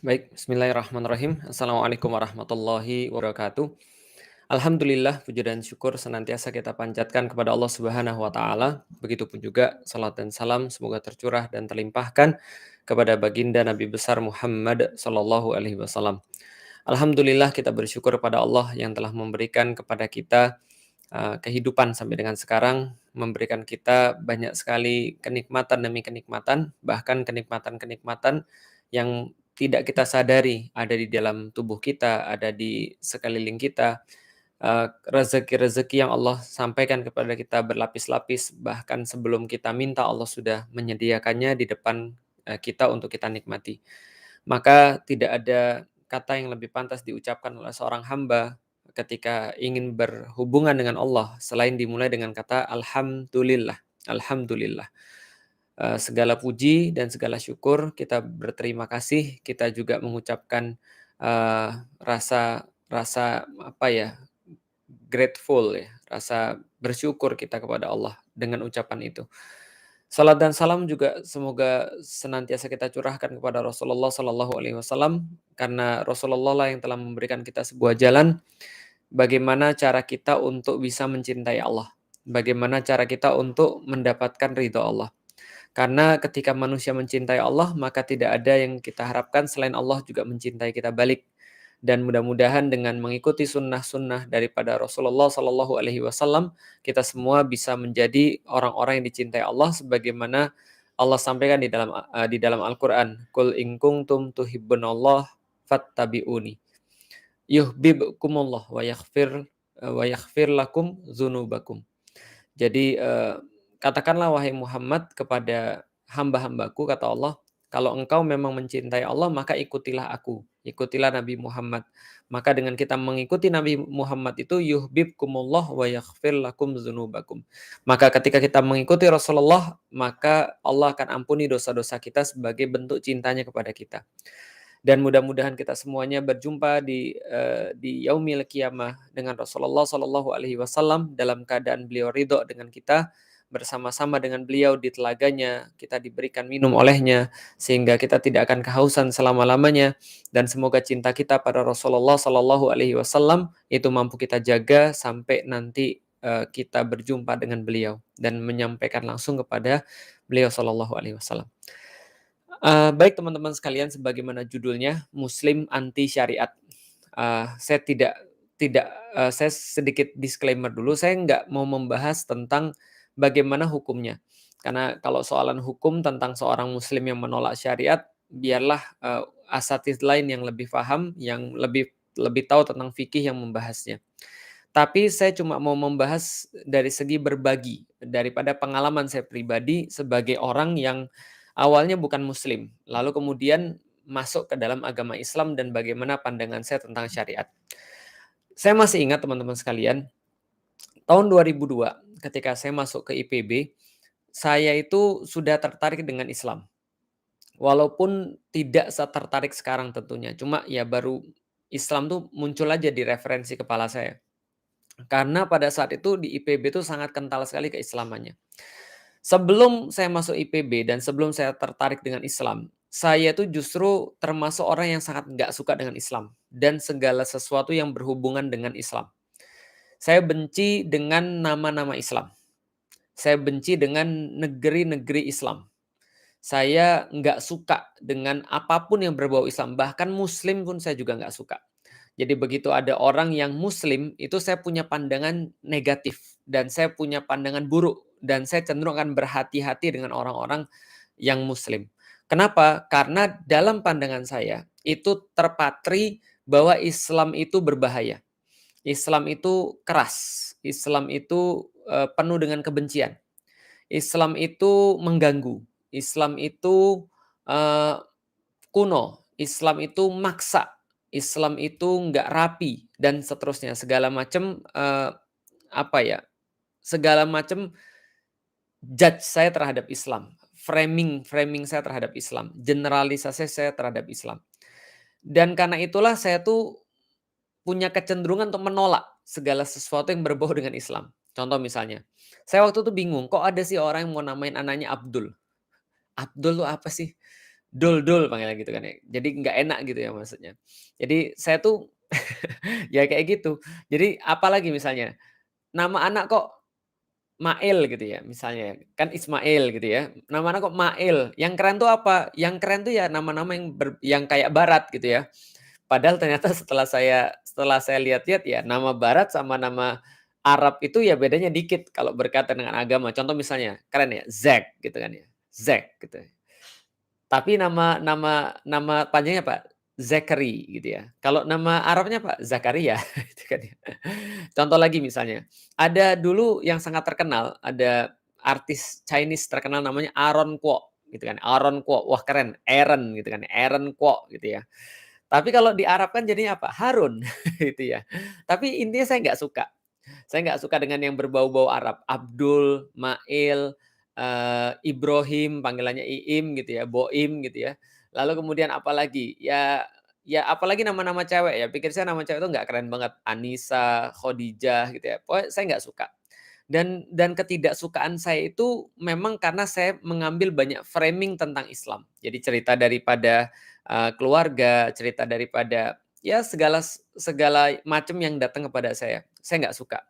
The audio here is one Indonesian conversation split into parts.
Baik, bismillahirrahmanirrahim. Assalamualaikum warahmatullahi wabarakatuh. Alhamdulillah, puji dan syukur senantiasa kita panjatkan kepada Allah Subhanahu wa taala. Begitupun juga salat dan salam semoga tercurah dan terlimpahkan kepada baginda Nabi besar Muhammad sallallahu alaihi wasallam. Alhamdulillah kita bersyukur kepada Allah yang telah memberikan kepada kita kehidupan sampai dengan sekarang, memberikan kita banyak sekali kenikmatan demi kenikmatan, bahkan kenikmatan-kenikmatan yang tidak kita sadari ada di dalam tubuh kita, ada di sekeliling kita. Rezeki-rezeki yang Allah sampaikan kepada kita berlapis-lapis, bahkan sebelum kita minta Allah sudah menyediakannya di depan kita untuk kita nikmati. Maka tidak ada kata yang lebih pantas diucapkan oleh seorang hamba ketika ingin berhubungan dengan Allah selain dimulai dengan kata alhamdulillah. Alhamdulillah. Segala puji dan segala syukur kita berterima kasih, kita juga mengucapkan rasa rasa apa ya, grateful ya, rasa bersyukur kita kepada Allah dengan ucapan itu. Salat dan salam juga semoga senantiasa kita curahkan kepada Rasulullah Sallallahu Alaihi Wasallam, karena Rasulullah lah yang telah memberikan kita sebuah jalan bagaimana cara kita untuk bisa mencintai Allah, bagaimana cara kita untuk mendapatkan ridho Allah. Karena ketika manusia mencintai Allah, maka tidak ada yang kita harapkan selain Allah juga mencintai kita balik. Dan mudah-mudahan dengan mengikuti sunnah-sunnah daripada Rasulullah Sallallahu Alaihi Wasallam, kita semua bisa menjadi orang-orang yang dicintai Allah, sebagaimana Allah sampaikan di dalam Al-Quran. Qul in kuntum tuhibbunallah fattabi'uni yuhibbukumullah wa yaghfir lakum dzunubakum. Jadi katakanlah wahai Muhammad kepada hamba-hambaku, kata Allah, kalau engkau memang mencintai Allah maka ikutilah aku, ikutilah Nabi Muhammad. Maka dengan kita mengikuti Nabi Muhammad itu yuhibbukumullah wa yaghfir lakum dzunubakum. Maka ketika kita mengikuti Rasulullah, maka Allah akan ampuni dosa-dosa kita sebagai bentuk cintanya kepada kita. Dan mudah-mudahan kita semuanya berjumpa di yaumil qiyamah dengan Rasulullah Shallallahu Alaihi Wasallam dalam keadaan beliau ridho dengan kita, bersama-sama dengan beliau di telaganya, kita diberikan minum olehnya sehingga kita tidak akan kehausan selama-lamanya, dan semoga cinta kita pada Rasulullah Shallallahu Alaihi Wasallam itu mampu kita jaga sampai nanti kita berjumpa dengan beliau dan menyampaikan langsung kepada beliau Shallallahu Alaihi Wasallam. Baik teman-teman sekalian, sebagaimana judulnya, Muslim anti syariat. Saya saya sedikit disclaimer dulu, saya nggak mau membahas tentang bagaimana hukumnya. Karena kalau soalan hukum tentang seorang muslim yang menolak syariat, biarlah asatidz lain yang lebih paham, yang lebih lebih tahu tentang fikih yang membahasnya. Tapi saya cuma mau membahas dari segi berbagi, daripada pengalaman saya pribadi sebagai orang yang awalnya bukan muslim, lalu kemudian masuk ke dalam agama Islam dan bagaimana pandangan saya tentang syariat. Saya masih ingat teman-teman sekalian, tahun 2002 ketika saya masuk ke IPB, saya itu sudah tertarik dengan Islam. Walaupun tidak setertarik sekarang tentunya, cuma ya baru Islam tuh muncul aja di referensi kepala saya. Karena pada saat itu di IPB itu sangat kental sekali keislamannya. Sebelum saya masuk IPB dan sebelum saya tertarik dengan Islam, saya tuh justru termasuk orang yang sangat nggak suka dengan Islam dan segala sesuatu yang berhubungan dengan Islam. Saya benci dengan nama-nama Islam. Saya benci dengan negeri-negeri Islam. Saya nggak suka dengan apapun yang berbau Islam, bahkan Muslim pun saya juga nggak suka. Jadi begitu ada orang yang Muslim, itu saya punya pandangan negatif dan saya punya pandangan buruk dan saya cenderung akan berhati-hati dengan orang-orang yang Muslim. Kenapa? Karena dalam pandangan saya itu terpatri bahwa Islam itu berbahaya. Islam itu keras. Islam itu penuh dengan kebencian. Islam itu mengganggu. Islam itu eh, kuno. Islam itu maksa. Islam itu nggak rapi dan seterusnya, segala macam apa ya, segala macam judge saya terhadap Islam, framing saya terhadap Islam, generalisasi saya terhadap Islam. Dan karena itulah saya tuh punya kecenderungan untuk menolak segala sesuatu yang berbau dengan Islam. Contoh misalnya, saya waktu itu bingung, kok ada sih orang yang mau namain anaknya Abdul. Abdul tuh apa sih? Dul dul panggilnya gitu kan ya. Jadi nggak enak gitu ya maksudnya. Jadi saya tuh ya kayak gitu. Jadi apalagi misalnya, nama anak kok Mail gitu ya misalnya, kan Ismail gitu ya, nama anak kok Mail, yang keren tuh apa? Yang keren tuh ya nama-nama yang kayak barat gitu ya. Padahal ternyata setelah saya lihat-lihat ya nama barat sama nama Arab itu ya bedanya dikit kalau berkaitan dengan agama. Contoh misalnya, keren ya, Zack gitu kan ya, Zack gitu. Tapi nama panjangnya apa? Zachary gitu ya. Kalau nama Arabnya apa? Zakaria gitu kan ya. Contoh lagi misalnya, ada dulu yang sangat terkenal, ada artis Chinese terkenal namanya Aaron Kwok gitu kan. Aaron Kwok, wah keren, Aaron gitu kan, Aaron Kwok gitu ya. Tapi kalau diarabkan jadinya apa? Harun gitu ya. Tapi intinya saya nggak suka. Saya nggak suka dengan yang berbau-bau Arab. Abdul, Mail, Ibrahim, panggilannya Iim gitu ya, Boim gitu ya. Lalu kemudian apalagi, ya apalagi nama-nama cewek ya, pikir saya nama cewek itu nggak keren banget, Anissa, Khadijah gitu ya, pokoknya saya nggak suka. Dan ketidaksukaan saya itu memang karena saya mengambil banyak framing tentang Islam. Jadi cerita daripada, keluarga, cerita daripada, ya segala segala macam yang datang kepada saya nggak suka.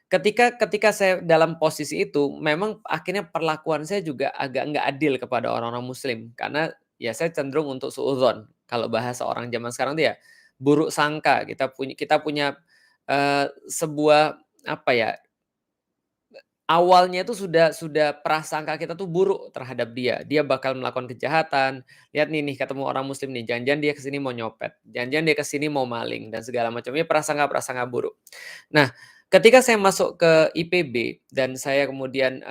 Ketika ketika saya dalam posisi itu, memang akhirnya perlakuan saya juga agak nggak adil kepada orang-orang muslim. Karena, ya saya cenderung untuk suudzon. Kalau bahasa orang zaman sekarang itu ya, buruk sangka. Kita punya, sebuah, apa ya, awalnya itu sudah prasangka kita tuh buruk terhadap dia. Dia bakal melakukan kejahatan, lihat nih ketemu orang muslim nih, jangan-jangan dia ke sini mau nyopet, jangan-jangan dia ke sini mau maling dan segala macam. Ini prasangka-prasangka buruk. Nah, ketika saya masuk ke IPB dan saya kemudian,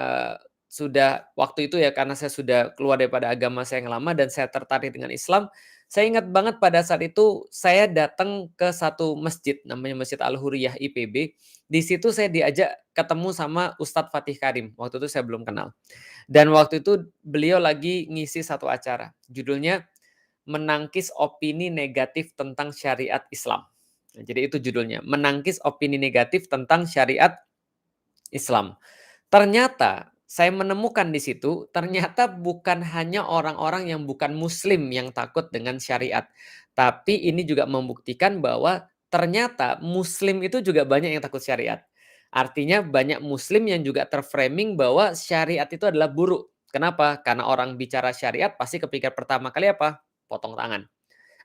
sudah waktu itu ya karena saya sudah keluar daripada agama saya yang lama dan saya tertarik dengan Islam, saya ingat banget pada saat itu saya datang ke satu masjid namanya Masjid Al-Huriyah IPB. Di situ saya diajak ketemu sama Ustadz Fatih Karim, waktu itu saya belum kenal. Dan waktu itu beliau lagi ngisi satu acara, judulnya "Menangkis Opini Negatif Tentang Syariat Islam". Nah, jadi itu judulnya, menangkis opini negatif tentang syariat Islam. Ternyata saya menemukan di situ, ternyata bukan hanya orang-orang yang bukan muslim yang takut dengan syariat. Tapi ini juga membuktikan bahwa ternyata muslim itu juga banyak yang takut syariat. Artinya banyak muslim yang juga terframing bahwa syariat itu adalah buruk. Kenapa? Karena orang bicara syariat pasti kepikir pertama kali apa? Potong tangan.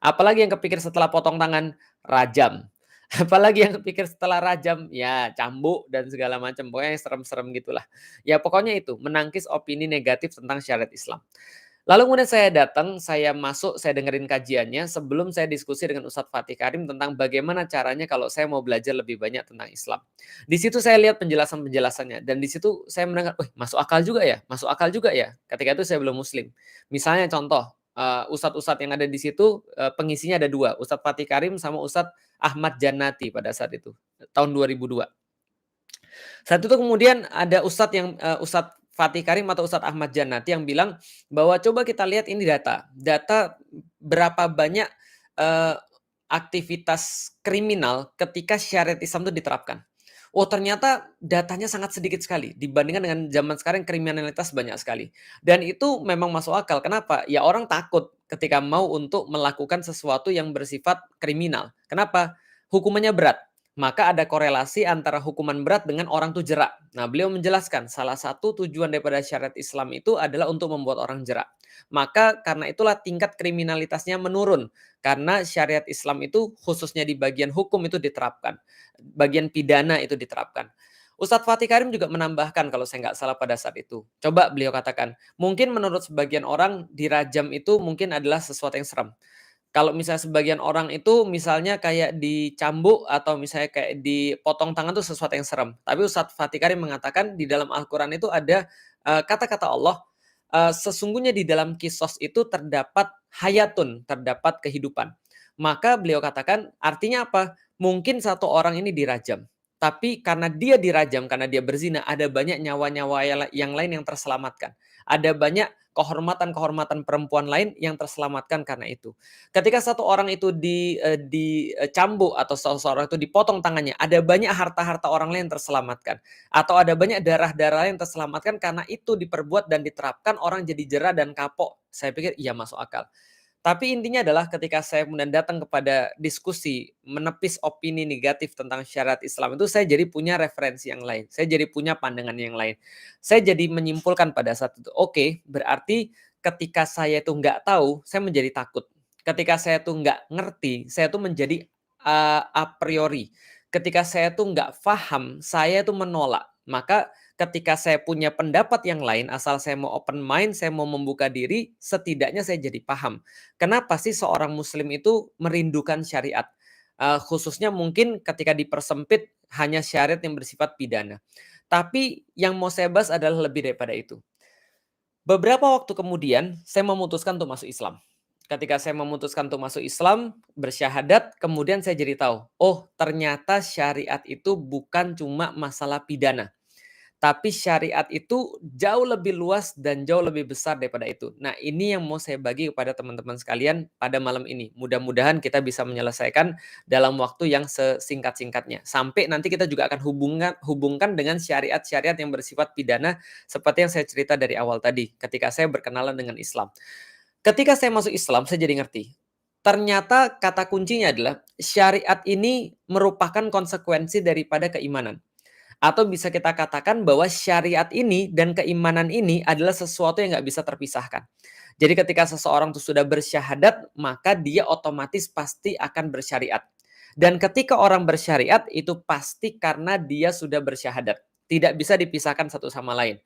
Apalagi yang kepikir setelah potong tangan? Rajam. Apalagi yang kepikir setelah rajam? Ya cambuk dan segala macam, pokoknya yang serem-serem gitulah. Ya pokoknya itu, menangkis opini negatif tentang syariat Islam. Lalu kemudian saya datang, saya masuk, saya dengerin kajiannya sebelum saya diskusi dengan Ustadz Fatih Karim tentang bagaimana caranya kalau saya mau belajar lebih banyak tentang Islam. Di situ saya lihat penjelasan-penjelasannya dan di situ saya mendengar, "Wih, masuk akal juga ya, masuk akal juga ya." Ketika itu saya belum muslim. Misalnya contoh, ustadz-ustadz yang ada di situ, pengisinya ada 2, Ustadz Fatih Karim sama Ustadz Ahmad Jannati pada saat itu, tahun 2002. Saat itu kemudian ada ustadz yang, Ustadz Fatih Karim atau Ustadz Ahmad Jannati yang bilang bahwa, "Coba kita lihat ini data berapa banyak, eee, aktivitas kriminal ketika syariat Islam itu diterapkan." Oh ternyata datanya sangat sedikit sekali dibandingkan dengan zaman sekarang kriminalitas banyak sekali. Dan itu memang masuk akal, kenapa? Ya orang takut ketika mau untuk melakukan sesuatu yang bersifat kriminal. Kenapa? Hukumannya berat. Maka ada korelasi antara hukuman berat dengan orang tuh jerak. Nah, beliau menjelaskan salah satu tujuan daripada syariat Islam itu adalah untuk membuat orang jerak. Maka karena itulah tingkat kriminalitasnya menurun. Karena syariat Islam itu khususnya di bagian hukum itu diterapkan. Bagian pidana itu diterapkan. Ustadz Fatih Karim juga menambahkan kalau saya nggak salah pada saat itu. Coba beliau katakan, mungkin menurut sebagian orang dirajam itu mungkin adalah sesuatu yang serem. Kalau misalnya sebagian orang itu misalnya kayak dicambuk atau misalnya kayak dipotong tangan itu sesuatu yang serem. Tapi Ustadz Fatih Karim mengatakan di dalam Al-Quran itu ada, kata-kata Allah, sesungguhnya di dalam kisos itu terdapat hayatun, terdapat kehidupan. Maka beliau katakan artinya apa? Mungkin satu orang ini dirajam. Tapi karena dia dirajam, karena dia berzina, ada banyak nyawa-nyawa yang lain yang terselamatkan. Ada banyak kehormatan-kehormatan perempuan lain yang terselamatkan karena itu. Ketika satu orang itu dicambuk atau seseorang itu dipotong tangannya, ada banyak harta-harta orang lain yang terselamatkan. Atau ada banyak darah-darah yang terselamatkan karena itu diperbuat dan diterapkan, orang jadi jera dan kapok. Saya pikir iya masuk akal. Tapi intinya adalah ketika saya kemudian datang kepada diskusi, menepis opini negatif tentang syariat Islam itu, saya jadi punya referensi yang lain. Saya jadi punya pandangan yang lain. Saya jadi menyimpulkan pada saat itu, oke, berarti ketika saya itu nggak tahu, saya menjadi takut. Ketika saya tuh nggak ngerti, saya tuh menjadi a priori. Ketika saya tuh nggak paham, saya tuh menolak. Maka ketika saya punya pendapat yang lain, asal saya mau open mind, saya mau membuka diri, setidaknya saya jadi paham. Kenapa sih seorang muslim itu merindukan syariat? Khususnya mungkin ketika dipersempit hanya syariat yang bersifat pidana. Tapi yang mau saya bahas adalah lebih daripada itu. Beberapa waktu kemudian, saya memutuskan untuk masuk Islam. Ketika saya memutuskan untuk masuk Islam, bersyahadat, kemudian saya jadi tahu, oh ternyata syariat itu bukan cuma masalah pidana. Tapi syariat itu jauh lebih luas dan jauh lebih besar daripada itu. Nah, ini yang mau saya bagi kepada teman-teman sekalian pada malam ini. Mudah-mudahan kita bisa menyelesaikan dalam waktu yang sesingkat-singkatnya. Sampai nanti kita juga akan hubungkan dengan syariat-syariat yang bersifat pidana seperti yang saya cerita dari awal tadi ketika saya berkenalan dengan Islam. Ketika saya masuk Islam, saya jadi ngerti. Ternyata kata kuncinya adalah syariat ini merupakan konsekuensi daripada keimanan. Atau bisa kita katakan bahwa syariat ini dan keimanan ini adalah sesuatu yang nggak bisa terpisahkan. Jadi ketika seseorang itu sudah bersyahadat, maka dia otomatis pasti akan bersyariat. Dan ketika orang bersyariat, itu pasti karena dia sudah bersyahadat. Tidak bisa dipisahkan satu sama lain.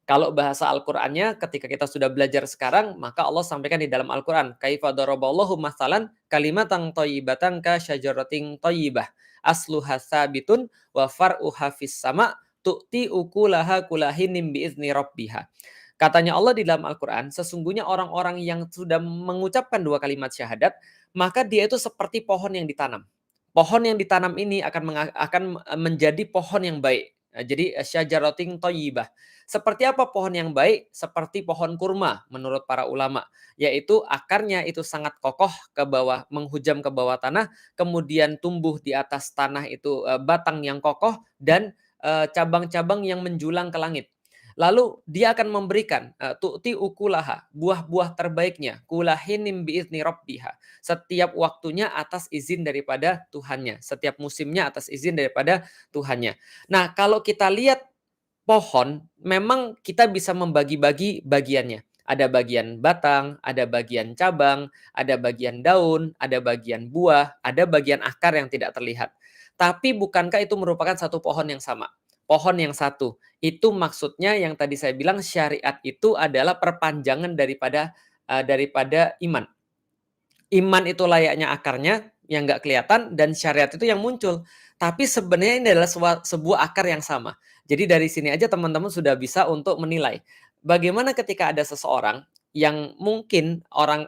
Kalau bahasa Al-Qur'annya ketika kita sudah belajar sekarang, maka Allah sampaikan di dalam Al-Qur'an, "Kaifa daraballahu mathalan kalimatan thayyibatan ka syajaratin thayyibah, asluha tsabitun wa far'uha fis sama' tu'ti ukulaha kulahinim biizni rabbiha." Katanya Allah di dalam Al-Qur'an, sesungguhnya orang-orang yang sudah mengucapkan dua kalimat syahadat, maka dia itu seperti pohon yang ditanam. Pohon yang ditanam ini akan menjadi pohon yang baik. Jadi syajaratin thayyibah. Seperti apa pohon yang baik? Seperti pohon kurma menurut para ulama, yaitu akarnya itu sangat kokoh ke bawah, menghujam ke bawah tanah, kemudian tumbuh di atas tanah itu batang yang kokoh dan cabang-cabang yang menjulang ke langit. Lalu dia akan memberikan tu'ti ukulaha, buah-buah terbaiknya, kulahinim biizni rabbiha. Setiap waktunya atas izin daripada Tuhannya, setiap musimnya atas izin daripada Tuhannya. Nah, kalau kita lihat pohon, memang kita bisa membagi-bagi bagiannya. Ada bagian batang, ada bagian cabang, ada bagian daun, ada bagian buah, ada bagian akar yang tidak terlihat. Tapi bukankah itu merupakan satu pohon yang sama? Pohon yang satu. Itu maksudnya yang tadi saya bilang syariat itu adalah perpanjangan daripada iman. Iman itu layaknya akarnya yang nggak kelihatan dan syariat itu yang muncul. Tapi sebenarnya ini adalah sebuah akar yang sama. Jadi dari sini aja teman-teman sudah bisa untuk menilai. Bagaimana ketika ada seseorang yang mungkin orang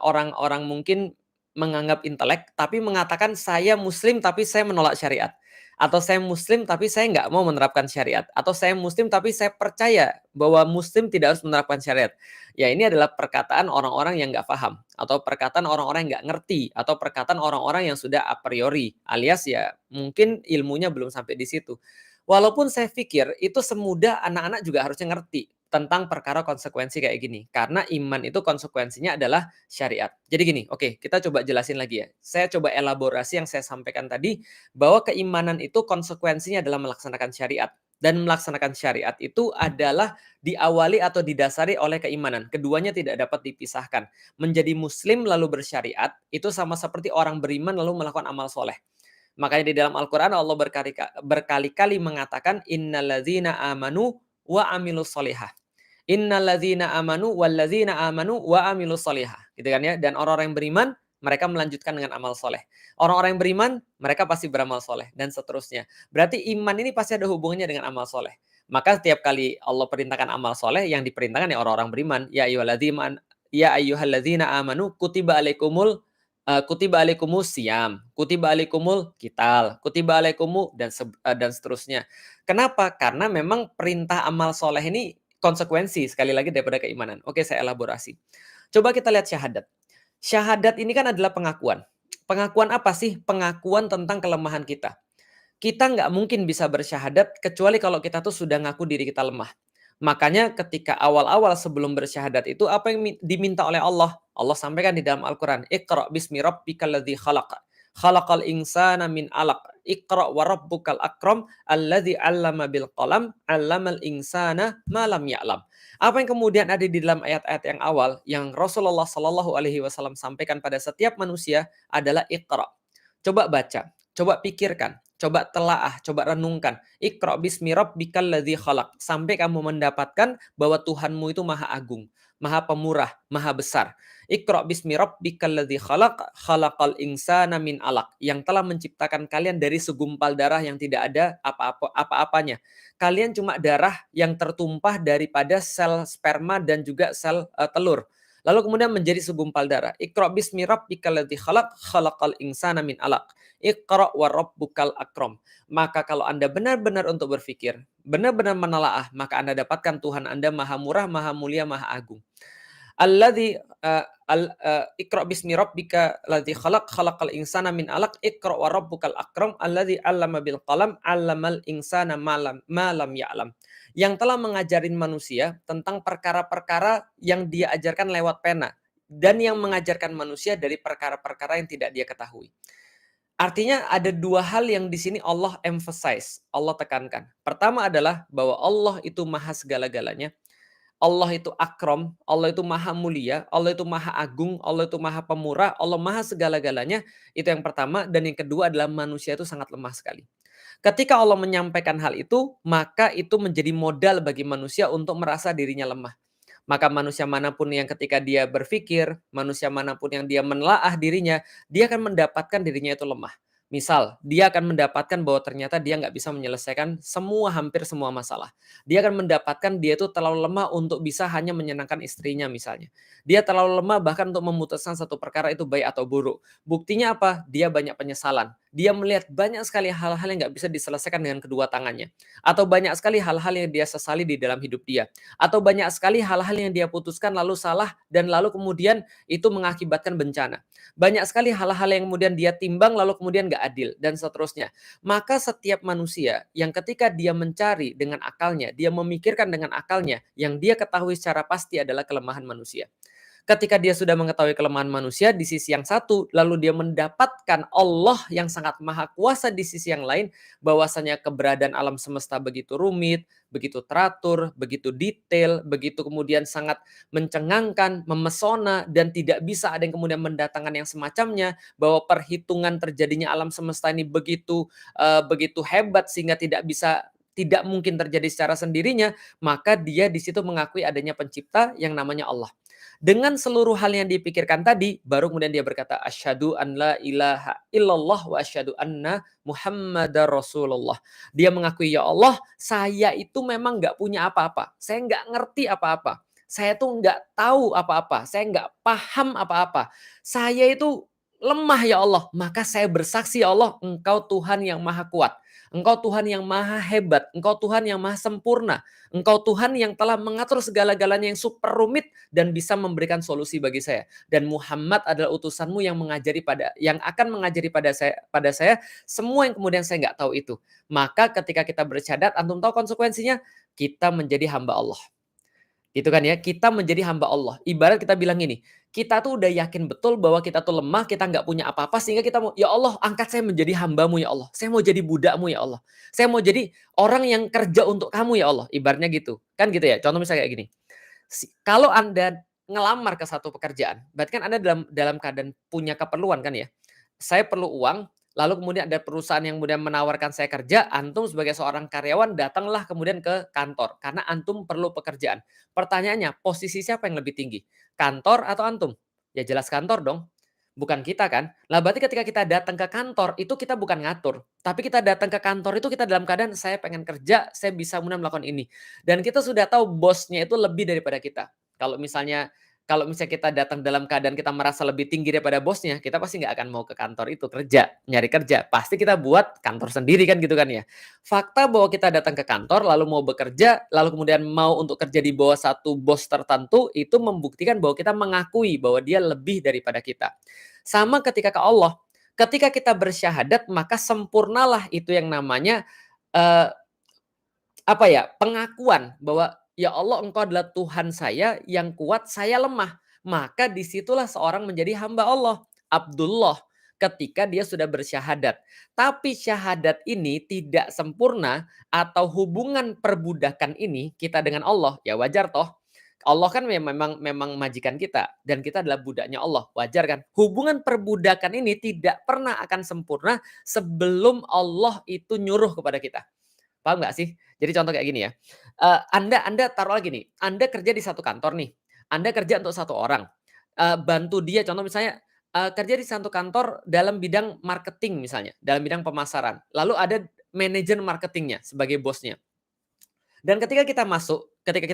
mungkin menganggap intelek tapi mengatakan saya muslim tapi saya menolak syariat. Atau saya muslim tapi saya nggak mau menerapkan syariat. Atau saya muslim tapi saya percaya bahwa muslim tidak harus menerapkan syariat. Ya ini adalah perkataan orang-orang yang nggak paham, atau perkataan orang-orang yang nggak ngerti, atau perkataan orang-orang yang sudah a priori, alias ya mungkin ilmunya belum sampai di situ. Walaupun saya pikir itu semudah anak-anak juga harusnya ngerti tentang perkara konsekuensi kayak gini. Karena iman itu konsekuensinya adalah syariat. Jadi gini, oke, kita coba jelasin lagi ya. Saya coba elaborasi yang saya sampaikan tadi, bahwa keimanan itu konsekuensinya adalah melaksanakan syariat. Dan melaksanakan syariat itu adalah diawali atau didasari oleh keimanan. Keduanya tidak dapat dipisahkan. Menjadi muslim lalu bersyariat, itu sama seperti orang beriman lalu melakukan amal soleh. Makanya di dalam Al-Quran Allah berkali-kali mengatakan innalladzina amanu wa amilus solihah. Innalladzina amanu walladzina amanu wa amilus solihah. Gitu kan ya. Dan orang-orang yang beriman, mereka melanjutkan dengan amal soleh. Orang-orang yang beriman, mereka pasti beramal soleh. Dan seterusnya. Berarti iman ini pasti ada hubungannya dengan amal soleh. Maka setiap kali Allah perintahkan amal soleh, yang diperintahkan ya orang-orang beriman. Ya ayyuhalladzina amanu kutiba alaikumus siyam, kutiba alaikumul qital, kutiba alaikumu dan seterusnya. Kenapa? Karena memang perintah amal soleh ini konsekuensi sekali lagi daripada keimanan. Oke, saya elaborasi. Coba kita lihat syahadat. Syahadat ini kan adalah pengakuan. Pengakuan apa sih? Pengakuan tentang kelemahan kita. Kita nggak mungkin bisa bersyahadat kecuali kalau kita tuh sudah ngaku diri kita lemah. Makanya ketika awal-awal sebelum bersyahadat itu apa yang diminta oleh Allah? Allah sampaikan di dalam Al-Quran, Iqra bismi rabbikal ladzi khalaq. Khalaqal insana min alaq. Iqra wa rabbukal akram alladzi 'allama bil qalam 'allamal insana ma lam ya'lam. Apa yang kemudian ada di dalam ayat-ayat yang awal yang Rasulullah Shallallahu alaihi wasallam sampaikan pada setiap manusia adalah Iqra. Coba baca, coba pikirkan, coba telaah, coba renungkan. Iqra bismi rabbikal ladzi khalaq. Sampai kamu mendapatkan bahwa Tuhanmu itu Maha Agung, Maha Pemurah, Maha Besar. Iqra bismi rabbikal ladzi khalaq, khalaqal insana min alaq. Yang telah menciptakan kalian dari segumpal darah yang tidak ada apa-apanya. Kalian cuma darah yang tertumpah daripada sel sperma dan juga sel telur. Lalu kemudian menjadi segumpal darah. Iqra bismi rabbikal ladzi khalaq, khalaqal insana min alaq. Iqra wa rabbukal akram. Maka kalau Anda benar-benar untuk berpikir, benar-benar menelaah, maka Anda dapatkan Tuhan Anda Maha Murah, Maha Mulia, Maha Agung. Alladzi Iqra bismi rabbika ladzi khalaq, khalaqal insana min alaq. Iqra wa rabbukal akram alladzi 'allama bil qalam 'allamal insana ma lam ya'lam. Yang telah mengajarin manusia tentang perkara-perkara yang dia ajarkan lewat pena dan yang mengajarkan manusia dari perkara-perkara yang tidak dia ketahui. Artinya ada dua hal yang di sini Allah emphasize, Allah tekankan. Pertama adalah bahwa Allah itu maha segala-galanya. Allah itu akram, Allah itu maha mulia, Allah itu maha agung, Allah itu maha pemurah, Allah maha segala-galanya. Itu yang pertama. Dan yang kedua adalah manusia itu sangat lemah sekali. Ketika Allah menyampaikan hal itu, maka itu menjadi modal bagi manusia untuk merasa dirinya lemah. Maka manusia manapun yang ketika dia berpikir, manusia manapun yang dia menelaah dirinya, dia akan mendapatkan dirinya itu lemah. Misal, dia akan mendapatkan bahwa ternyata dia nggak bisa menyelesaikan hampir semua masalah. Dia akan mendapatkan dia itu terlalu lemah untuk bisa hanya menyenangkan istrinya misalnya. Dia terlalu lemah bahkan untuk memutuskan satu perkara itu baik atau buruk. Buktinya apa? Dia banyak penyesalan. Dia melihat banyak sekali hal-hal yang nggak bisa diselesaikan dengan kedua tangannya. Atau banyak sekali hal-hal yang dia sesali di dalam hidup dia. Atau banyak sekali hal-hal yang dia putuskan lalu salah dan lalu kemudian itu mengakibatkan bencana. Banyak sekali hal-hal yang kemudian dia timbang lalu kemudian nggak adil dan seterusnya. Maka setiap manusia yang ketika dia mencari dengan akalnya, dia memikirkan dengan akalnya, yang dia ketahui secara pasti adalah kelemahan manusia. Ketika dia sudah mengetahui kelemahan manusia di sisi yang satu, lalu dia mendapatkan Allah yang sangat maha kuasa di sisi yang lain, bahwasanya keberadaan alam semesta begitu rumit, begitu teratur, begitu detail, begitu kemudian sangat mencengangkan, memesona, dan tidak bisa ada yang kemudian mendatangkan yang semacamnya, bahwa perhitungan terjadinya alam semesta ini begitu hebat sehingga tidak mungkin terjadi secara sendirinya, maka dia di situ mengakui adanya pencipta yang namanya Allah. Dengan seluruh hal yang dipikirkan tadi, baru kemudian dia berkata, asyhadu an la ilaha illallah wa asyhadu anna Muhammadar Rasulullah. Dia mengakui, ya Allah, saya itu memang nggak punya apa-apa. Saya nggak ngerti apa-apa. Saya tuh nggak tahu apa-apa. Saya nggak paham apa-apa. Saya itu lemah, ya Allah. Maka saya bersaksi, ya Allah, Engkau Tuhan yang maha kuat. Engkau Tuhan yang maha hebat. Engkau Tuhan yang maha sempurna. Engkau Tuhan yang telah mengatur segala-galanya yang super rumit dan bisa memberikan solusi bagi saya. Dan Muhammad adalah utusanmu yang akan mengajari pada saya semua yang kemudian saya nggak tahu itu. Maka ketika kita bersyahadat, antum tahu konsekuensinya? Kita menjadi hamba Allah. Gitu kan ya, kita menjadi hamba Allah. Ibarat kita bilang gini, kita tuh udah yakin betul bahwa kita tuh lemah, kita nggak punya apa-apa, sehingga kita mau, ya Allah, angkat saya menjadi hambamu ya Allah. Saya mau jadi budakmu ya Allah. Saya mau jadi orang yang kerja untuk kamu ya Allah. Ibaratnya gitu. Kan gitu ya, contoh misalnya kayak gini. Kalau Anda ngelamar ke satu pekerjaan, berarti kan Anda dalam keadaan punya keperluan kan ya. Saya perlu uang, lalu kemudian ada perusahaan yang kemudian menawarkan saya kerja, antum sebagai seorang karyawan datanglah kemudian ke kantor karena antum perlu pekerjaan. Pertanyaannya, posisi siapa yang lebih tinggi? Kantor atau antum? Ya jelas kantor dong. Bukan kita kan? Lah berarti ketika kita datang ke kantor itu kita bukan ngatur, tapi kita datang ke kantor itu kita dalam keadaan saya pengen kerja, saya bisa kemudian melakukan ini. Dan kita sudah tahu bosnya itu lebih daripada kita. Kalau misalnya Kalau misalnya kita datang dalam keadaan kita merasa lebih tinggi daripada bosnya, kita pasti nggak akan mau ke kantor itu kerja, nyari kerja. Pasti kita buat kantor sendiri kan gitu kan ya. Fakta bahwa kita datang ke kantor lalu mau bekerja, lalu kemudian mau untuk kerja di bawah satu bos tertentu, itu membuktikan bahwa kita mengakui bahwa dia lebih daripada kita. Sama ketika ke Allah, ketika kita bersyahadat maka sempurnalah itu yang namanya, eee, apa ya, pengakuan bahwa, "Ya Allah, Engkau adalah Tuhan saya yang kuat, saya lemah." Maka disitulah seorang menjadi hamba Allah, Abdullah, ketika dia sudah bersyahadat. Tapi syahadat ini tidak sempurna atau hubungan perbudakan ini kita dengan Allah, ya wajar toh. Allah kan memang majikan kita dan kita adalah budaknya Allah, wajar kan? Hubungan perbudakan ini tidak pernah akan sempurna sebelum Allah itu nyuruh kepada kita. Paham nggak sih? Jadi contoh kayak gini ya, Anda taruhlah gini, Anda kerja di satu kantor nih, Anda kerja untuk satu orang, bantu dia contoh misalnya, kerja di satu kantor dalam bidang marketing misalnya, dalam bidang pemasaran, lalu ada manajer marketingnya sebagai bosnya. Dan ketika kita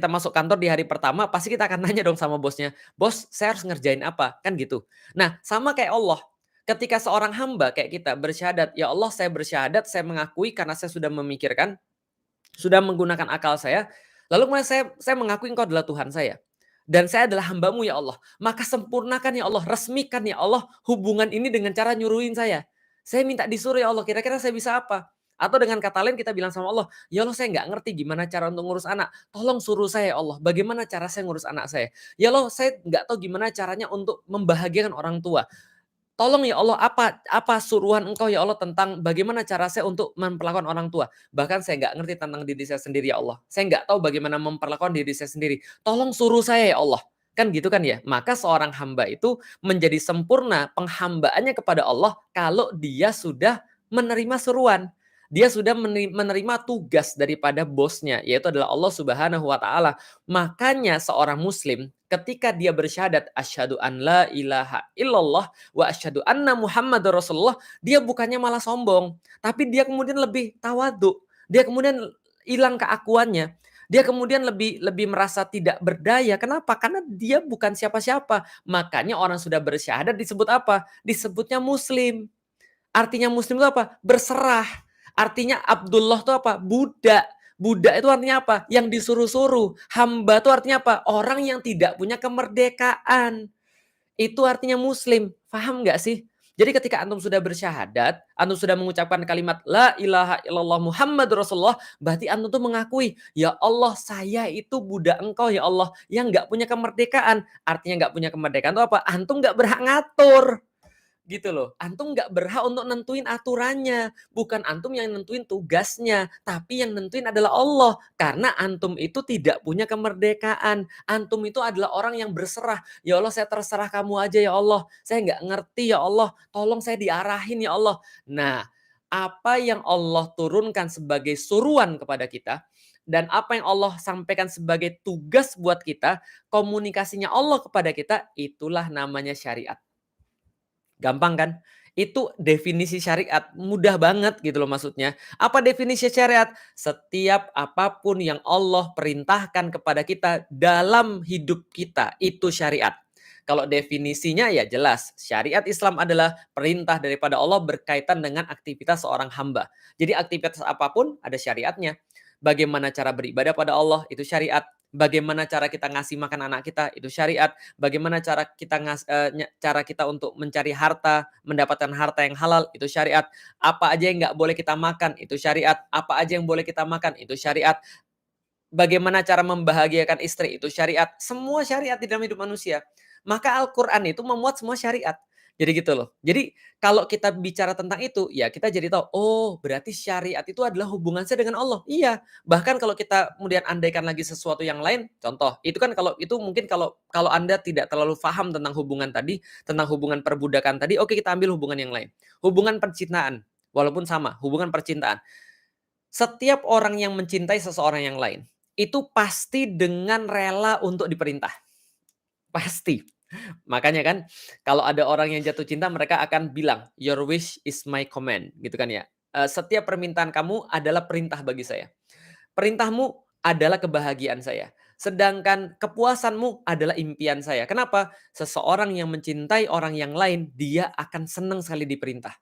masuk kantor di hari pertama, pasti kita akan nanya dong sama bosnya, "Bos, saya harus ngerjain apa?" Kan gitu. Nah, sama kayak Allah, ketika seorang hamba kayak kita bersyahadat, "Ya Allah, saya bersyahadat, saya mengakui karena saya sudah memikirkan, sudah menggunakan akal saya, lalu kemudian saya mengakui Engkau adalah Tuhan saya. Dan saya adalah hamba-Mu ya Allah. Maka sempurnakan ya Allah, resmikan ya Allah hubungan ini dengan cara nyuruhin saya. Saya minta disuruh ya Allah, kira-kira saya bisa apa? Atau dengan kata lain kita bilang sama Allah, "Ya Allah, saya nggak ngerti gimana cara untuk ngurus anak. Tolong suruh saya ya Allah, bagaimana cara saya ngurus anak saya? Ya Allah, saya nggak tahu gimana caranya untuk membahagiakan orang tua. Tolong ya Allah, apa suruhan Engkau ya Allah tentang bagaimana cara saya untuk memperlakukan orang tua. Bahkan saya nggak ngerti tentang diri saya sendiri ya Allah. Saya nggak tahu bagaimana memperlakukan diri saya sendiri. Tolong suruh saya ya Allah." Kan gitu kan ya. Maka seorang hamba itu menjadi sempurna penghambaannya kepada Allah kalau dia sudah menerima suruhan. Dia sudah menerima tugas daripada bosnya, yaitu adalah Allah Subhanahu wa taala. Makanya seorang muslim ketika dia bersyahadat asyhadu an la ilaha illallah wa asyhadu anna Muhammadar Rasulullah, dia bukannya malah sombong, tapi dia kemudian lebih tawadhu. Dia kemudian hilang keakuannya. Dia kemudian lebih lebih merasa tidak berdaya. Kenapa? Karena dia bukan siapa-siapa. Makanya orang sudah bersyahadat disebut apa? Disebutnya muslim. Artinya muslim itu apa? Berserah. Artinya Abdullah itu apa? Budak. Budak itu artinya apa? Yang disuruh-suruh. Hamba itu artinya apa? Orang yang tidak punya kemerdekaan. Itu artinya muslim. Paham nggak sih? Jadi ketika antum sudah bersyahadat, antum sudah mengucapkan kalimat la ilaha illallah Muhammad Rasulullah, berarti antum tuh mengakui, ya Allah, saya itu budak Engkau ya Allah yang nggak punya kemerdekaan. Artinya nggak punya kemerdekaan itu apa? Antum nggak berhak ngatur. Gitu loh. Antum nggak berhak untuk nentuin aturannya. Bukan antum yang nentuin tugasnya, tapi yang nentuin adalah Allah. Karena antum itu tidak punya kemerdekaan. Antum itu adalah orang yang berserah. Ya Allah, saya terserah kamu aja ya Allah. Saya nggak ngerti ya Allah. Tolong saya diarahin ya Allah. Nah, apa yang Allah turunkan sebagai suruhan kepada kita, dan apa yang Allah sampaikan sebagai tugas buat kita, komunikasinya Allah kepada kita, itulah namanya syariat. Gampang kan? Itu definisi syariat, mudah banget gitu loh maksudnya. Apa definisi syariat? Setiap apapun yang Allah perintahkan kepada kita dalam hidup kita, itu syariat. Kalau definisinya ya jelas, syariat Islam adalah perintah daripada Allah berkaitan dengan aktivitas seorang hamba. Jadi aktivitas apapun ada syariatnya. Bagaimana cara beribadah pada Allah, itu syariat. Bagaimana cara kita ngasih makan anak kita, itu syariat. Bagaimana cara kita untuk mencari harta, mendapatkan harta yang halal, itu syariat. Apa aja yang nggak boleh kita makan, itu syariat. Apa aja yang boleh kita makan, itu syariat. Bagaimana cara membahagiakan istri, itu syariat. Semua syariat di dalam hidup manusia. Maka Al-Quran itu memuat semua syariat. Jadi gitu loh. Jadi kalau kita bicara tentang itu, ya kita jadi tahu, oh berarti syariat itu adalah hubungan saya dengan Allah. Iya. Bahkan kalau kita kemudian andaikan lagi sesuatu yang lain, contoh, itu kan kalau itu mungkin kalau kalau Anda tidak terlalu paham tentang hubungan tadi, tentang hubungan perbudakan tadi, oke kita ambil hubungan yang lain. Hubungan percintaan, walaupun sama, hubungan percintaan. Setiap orang yang mencintai seseorang yang lain, itu pasti dengan rela untuk diperintah. Pasti. Makanya kan kalau ada orang yang jatuh cinta mereka akan bilang, "Your wish is my command." Gitu kan ya. Setiap permintaan kamu adalah perintah bagi saya. Perintahmu adalah kebahagiaan saya. sedangkan kepuasanmu adalah impian saya. Kenapa? Seseorang yang mencintai orang yang lain, dia akan senang sekali diperintah.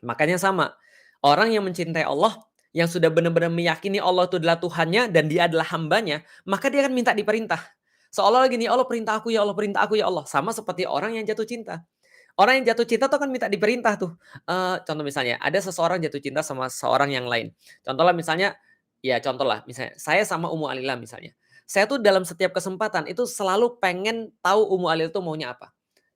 Makanya sama, orang yang mencintai Allah, yang sudah benar-benar meyakini Allah itu adalah Tuhannya dan dia adalah hambanya, maka dia akan minta diperintah. Seolah-olah gini, "Ya Allah perintah aku ya Allah, perintah aku ya Allah." Sama seperti orang yang jatuh cinta. Orang yang jatuh cinta tuh kan minta diperintah tuh. Contoh misalnya, ada seseorang jatuh cinta sama seorang yang lain. Contohlah misalnya, ya contohlah misalnya, saya sama Ummu Alila misalnya. Saya tuh dalam setiap kesempatan itu selalu pengen tahu Ummu Alila tuh maunya apa.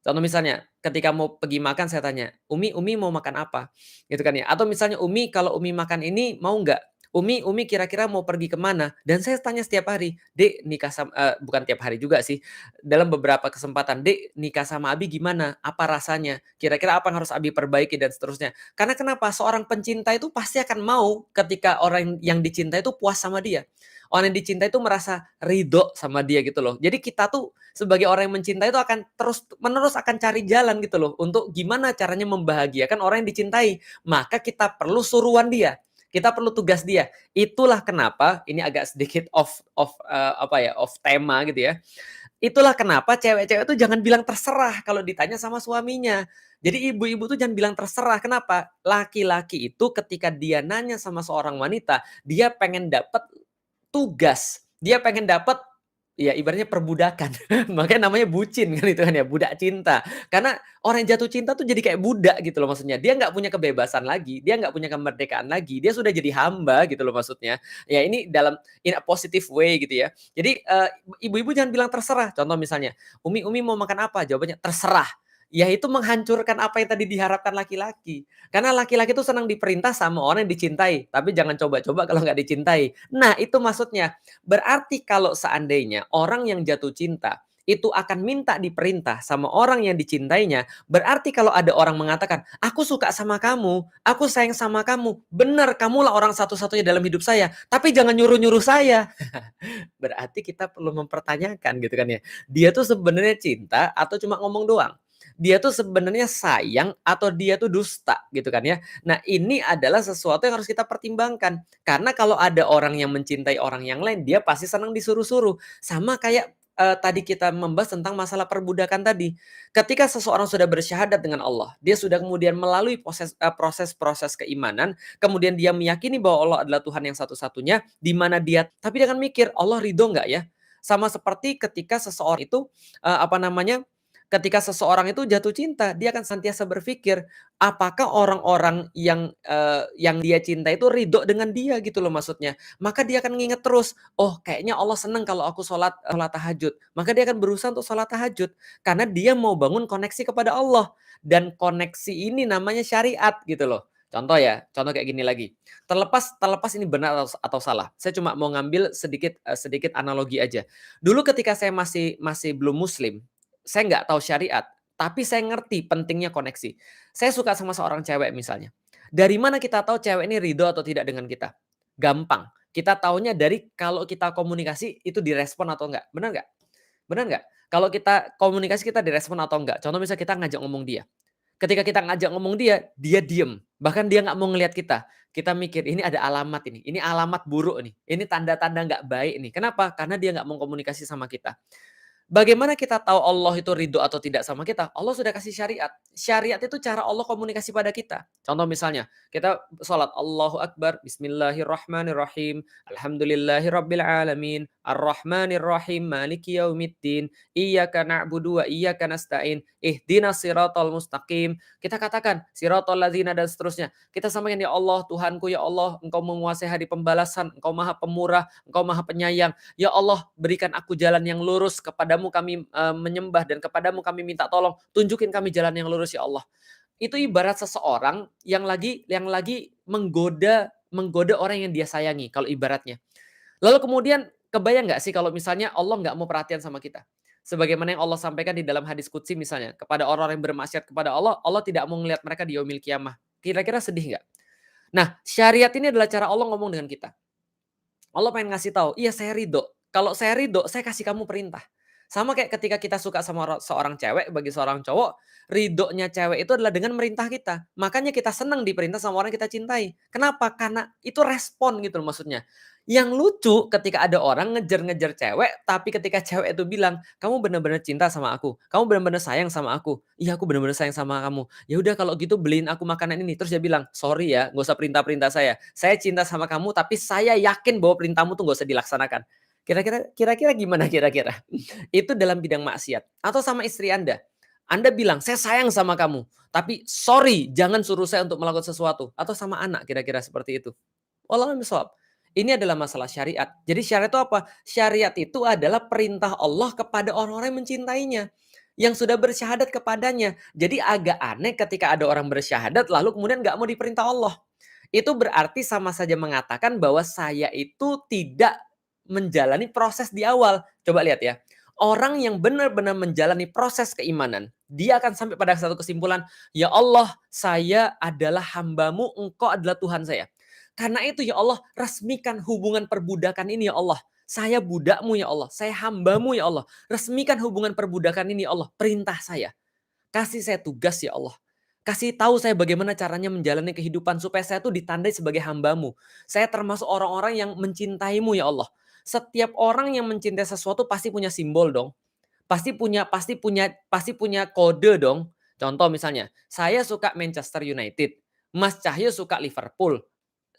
Contoh misalnya, ketika mau pergi makan saya tanya, Umi mau makan apa?" Gitu kan ya. Atau misalnya, "Umi kalau Umi makan ini mau nggak? Umi kira-kira mau pergi ke mana?" Dan saya tanya setiap hari, "Dek nikah sama" bukan tiap hari juga sih, dalam beberapa kesempatan, "Dek, nikah sama Abi gimana? Apa rasanya? Kira-kira apa yang harus Abi perbaiki?" Dan seterusnya. Karena kenapa? Seorang pencinta itu pasti akan mau ketika orang yang dicintai itu puas sama dia. Orang yang dicintai itu merasa ridho sama dia gitu loh. Jadi kita tuh sebagai orang yang mencintai itu akan terus-menerus akan cari jalan gitu loh untuk gimana caranya membahagiakan orang yang dicintai. Maka kita perlu suruhan dia. Kita perlu tugas dia. Itulah kenapa ini agak sedikit apa ya, off tema gitu ya. Itulah kenapa cewek-cewek tuh jangan bilang terserah kalau ditanya sama suaminya. Jadi ibu-ibu tuh jangan bilang terserah, kenapa? Laki-laki itu ketika dia nanya sama seorang wanita, dia pengen dapat tugas, dia pengen dapat, ya ibaratnya perbudakan. Makanya namanya bucin kan itu kan ya, budak cinta. Karena orang yang jatuh cinta tuh jadi kayak budak gitu loh maksudnya. Dia nggak punya kebebasan lagi, dia nggak punya kemerdekaan lagi, dia sudah jadi hamba gitu loh maksudnya. Ya ini dalam in a positive way gitu ya. Jadi, ibu-ibu jangan bilang terserah. Contoh misalnya, "Umi mau makan apa?" Jawabannya, "Terserah." Ya itu menghancurkan apa yang tadi diharapkan laki-laki. Karena laki-laki itu senang diperintah sama orang yang dicintai, tapi jangan coba-coba kalau nggak dicintai. Nah, itu maksudnya. Berarti kalau seandainya orang yang jatuh cinta itu akan minta diperintah sama orang yang dicintainya, berarti kalau ada orang mengatakan, "Aku suka sama kamu, aku sayang sama kamu, benar kamulah orang satu-satunya dalam hidup saya, tapi jangan nyuruh-nyuruh saya." Berarti kita perlu mempertanyakan gitu kan ya. Dia tuh sebenarnya cinta atau cuma ngomong doang? Dia tuh sebenarnya sayang atau dia tuh dusta gitu kan ya. Nah, ini adalah sesuatu yang harus kita pertimbangkan. Karena kalau ada orang yang mencintai orang yang lain, dia pasti senang disuruh-suruh. Sama kayak tadi kita membahas tentang masalah perbudakan tadi. Ketika seseorang sudah bersyahadat dengan Allah, dia sudah kemudian melalui proses-proses keimanan, kemudian dia meyakini bahwa Allah adalah Tuhan yang satu-satunya, di mana tapi dia akan mikir, "Allah ridho nggak ya?" Sama seperti ketika seseorang itu, apa namanya, ketika seseorang itu jatuh cinta, dia akan senantiasa berpikir, apakah orang-orang yang dia cinta itu ridho dengan dia gitu loh maksudnya. Maka dia akan nginget terus, "Oh kayaknya Allah seneng kalau aku sholat tahajud." Maka dia akan berusaha untuk sholat tahajud, karena dia mau bangun koneksi kepada Allah. Dan koneksi ini namanya syariat gitu loh. Contoh ya, contoh kayak gini lagi, terlepas terlepas ini benar atau salah, saya cuma mau ngambil sedikit analogi aja. Dulu ketika saya masih masih belum muslim, saya nggak tahu syariat, tapi saya ngerti pentingnya koneksi. Saya suka sama seorang cewek misalnya. Dari mana kita tahu cewek ini ridho atau tidak dengan kita? Gampang. Kita taunya dari kalau kita komunikasi itu direspon atau enggak. Benar nggak? Benar nggak? Kalau kita komunikasi kita direspon atau enggak. Contoh misalnya kita ngajak ngomong dia. Ketika kita ngajak ngomong dia, dia diem. Bahkan dia nggak mau ngelihat kita. Kita mikir, ini ada alamat ini alamat buruk nih. Ini tanda-tanda nggak baik nih. Kenapa? Karena dia nggak mau komunikasi sama kita. Bagaimana kita tahu Allah itu ridho atau tidak sama kita? Allah sudah kasih syariat. Syariat itu cara Allah komunikasi pada kita. Contoh misalnya, kita sholat Allahu Akbar, Bismillahirrahmanirrahim, Alhamdulillahirabbil alamin, Arrahmanirrahim, Maliki yaumiddin, Iyyaka na'budu wa iyyaka nasta'in, Ihdinas siratal mustaqim. Kita katakan siratal ladzina dan seterusnya. Kita sampaikan, ya Allah, Tuhanku, ya Allah, Engkau menguasai hari pembalasan, Engkau Maha Pemurah, Engkau Maha Penyayang. Ya Allah, berikan aku jalan yang lurus, kepadamu kami menyembah dan kepadamu kami minta tolong, tunjukin kami jalan yang lurus ya Allah. Itu ibarat seseorang yang lagi menggoda menggoda orang yang dia sayangi kalau ibaratnya. Lalu kemudian kebayang nggak sih kalau misalnya Allah nggak mau perhatian sama kita? Sebagaimana yang Allah sampaikan di dalam hadis qudsi misalnya, kepada orang-orang yang bermaksiat kepada Allah, Allah tidak mau melihat mereka di yaumil qiyamah. Kira-kira sedih nggak? Nah, syariat ini adalah cara Allah ngomong dengan kita. Allah pengen ngasih tahu, "Iya saya ridho. Kalau saya ridho, saya kasih kamu perintah." Sama kayak ketika kita suka sama seorang cewek, bagi seorang cowok, ridhonya cewek itu adalah dengan merintah kita. Makanya kita senang diperintah sama orang yang kita cintai. Kenapa? Karena itu respon gitu loh maksudnya. Yang lucu ketika ada orang ngejar-ngejar cewek, tapi ketika cewek itu bilang, "Kamu bener-bener cinta sama aku? Kamu bener-bener sayang sama aku?" "Iya, aku bener-bener sayang sama kamu." "Ya udah kalau gitu beliin aku makanan ini." Terus dia bilang, "Sorry ya, nggak usah perintah-perintah saya. Saya cinta sama kamu, tapi saya yakin bahwa perintahmu tuh nggak usah dilaksanakan." Kira-kira gimana kira-kira? Itu dalam bidang maksiat. Atau sama istri Anda. Anda bilang, "Saya sayang sama kamu, tapi sorry jangan suruh saya untuk melakukan sesuatu." Atau sama anak kira-kira seperti itu. Wallahu a'lam bishawab. Ini adalah masalah syariat. Jadi syariat itu apa? Syariat itu adalah perintah Allah kepada orang-orang yang mencintainya, yang sudah bersyahadat kepadanya. Jadi agak aneh ketika ada orang bersyahadat lalu kemudian nggak mau diperintah Allah. Itu berarti sama saja mengatakan bahwa saya itu tidak menjalani proses di awal. Coba lihat ya. Orang yang benar-benar menjalani proses keimanan, dia akan sampai pada satu kesimpulan, "Ya Allah, saya adalah hambamu, engkau adalah Tuhan saya. Karena itu ya Allah, resmikan hubungan perbudakan ini ya Allah. Saya budakmu ya Allah, saya hambamu ya Allah. Resmikan hubungan perbudakan ini ya Allah, perintah saya. Kasih saya tugas ya Allah. Kasih tahu saya bagaimana caranya menjalani kehidupan supaya saya tuh ditandai sebagai hambamu. Saya termasuk orang-orang yang mencintaimu ya Allah. Setiap orang yang mencintai sesuatu pasti punya simbol dong. Pasti punya kode dong. Contoh misalnya, saya suka Manchester United, Mas Cahyo suka Liverpool.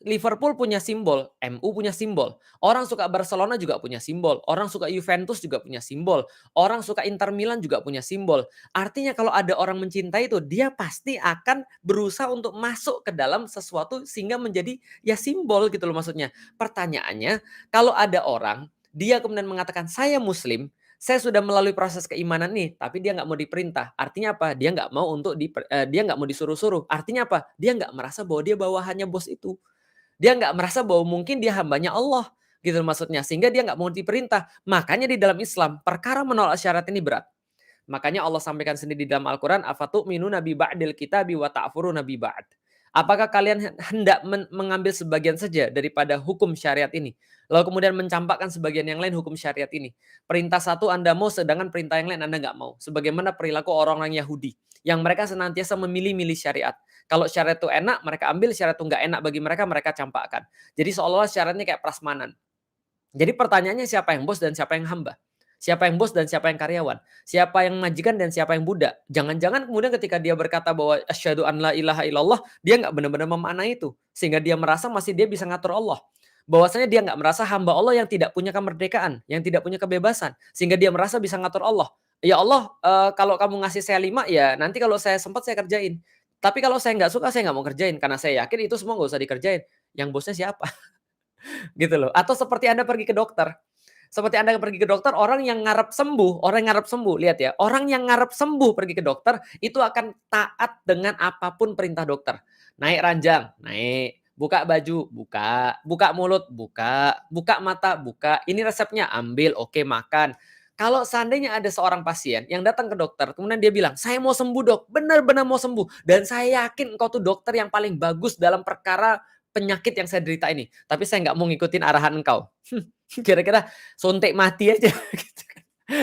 Liverpool punya simbol, MU punya simbol. Orang suka Barcelona juga punya simbol. Orang suka Juventus juga punya simbol. Orang suka Inter Milan juga punya simbol. Artinya kalau ada orang mencintai itu, dia pasti akan berusaha untuk masuk ke dalam sesuatu sehingga menjadi ya simbol gitu loh maksudnya. Pertanyaannya, kalau ada orang, dia kemudian mengatakan, "Saya Muslim, saya sudah melalui proses keimanan nih, tapi dia nggak mau diperintah." Artinya apa? Dia nggak mau disuruh-suruh. Artinya apa? Dia nggak merasa bahwa dia bawahannya bos itu. Dia nggak merasa bahwa mungkin dia hambanya Allah, gitu maksudnya. Sehingga dia nggak mau diperintah. Makanya di dalam Islam, perkara menolak syarat ini berat. Makanya Allah sampaikan sendiri di dalam Al-Quran, "Afatu'minuna bi ba'dil kitabi wa ta'furuna bi ba'd." Apakah kalian hendak mengambil sebagian saja daripada hukum syariat ini? Lalu kemudian mencampakkan sebagian yang lain hukum syariat ini. Perintah satu Anda mau, sedangkan perintah yang lain Anda nggak mau. Sebagaimana perilaku orang-orang Yahudi. Yang mereka senantiasa memilih-milih syariat. Kalau syariat itu enak, mereka ambil. Syariat itu nggak enak bagi mereka, mereka campakkan. Jadi seolah-olah syariatnya kayak prasmanan. Jadi pertanyaannya siapa yang bos dan siapa yang hamba? Siapa yang bos dan siapa yang karyawan? Siapa yang majikan dan siapa yang budak? Jangan-jangan kemudian ketika dia berkata bahwa asyhadu an la ilaha illallah, dia nggak benar-benar memaknai itu. Sehingga dia merasa masih dia bisa ngatur Allah. Bahwasanya dia nggak merasa hamba Allah yang tidak punya kemerdekaan, yang tidak punya kebebasan. Sehingga dia merasa bisa ngatur Allah. Ya Allah, kalau kamu ngasih saya 5, ya nanti kalau saya sempat saya kerjain. Tapi kalau saya nggak suka, saya nggak mau kerjain. Karena saya yakin itu semua nggak usah dikerjain. Yang bosnya siapa? Gitu loh. Atau seperti Anda pergi ke dokter. Seperti Anda pergi ke dokter, orang yang ngarep sembuh, lihat ya, orang yang ngarep sembuh pergi ke dokter, itu akan taat dengan apapun perintah dokter. Naik ranjang, naik. Buka baju, buka. Buka mulut, buka. Buka mata, buka. Ini resepnya, ambil, oke, makan. Kalau seandainya ada seorang pasien yang datang ke dokter, kemudian dia bilang, "Saya mau sembuh dok, benar-benar mau sembuh. Dan saya yakin engkau tuh dokter yang paling bagus dalam perkara penyakit yang saya derita ini. Tapi saya nggak mau ngikutin arahan engkau." Kira-kira suntik mati aja gitu kan.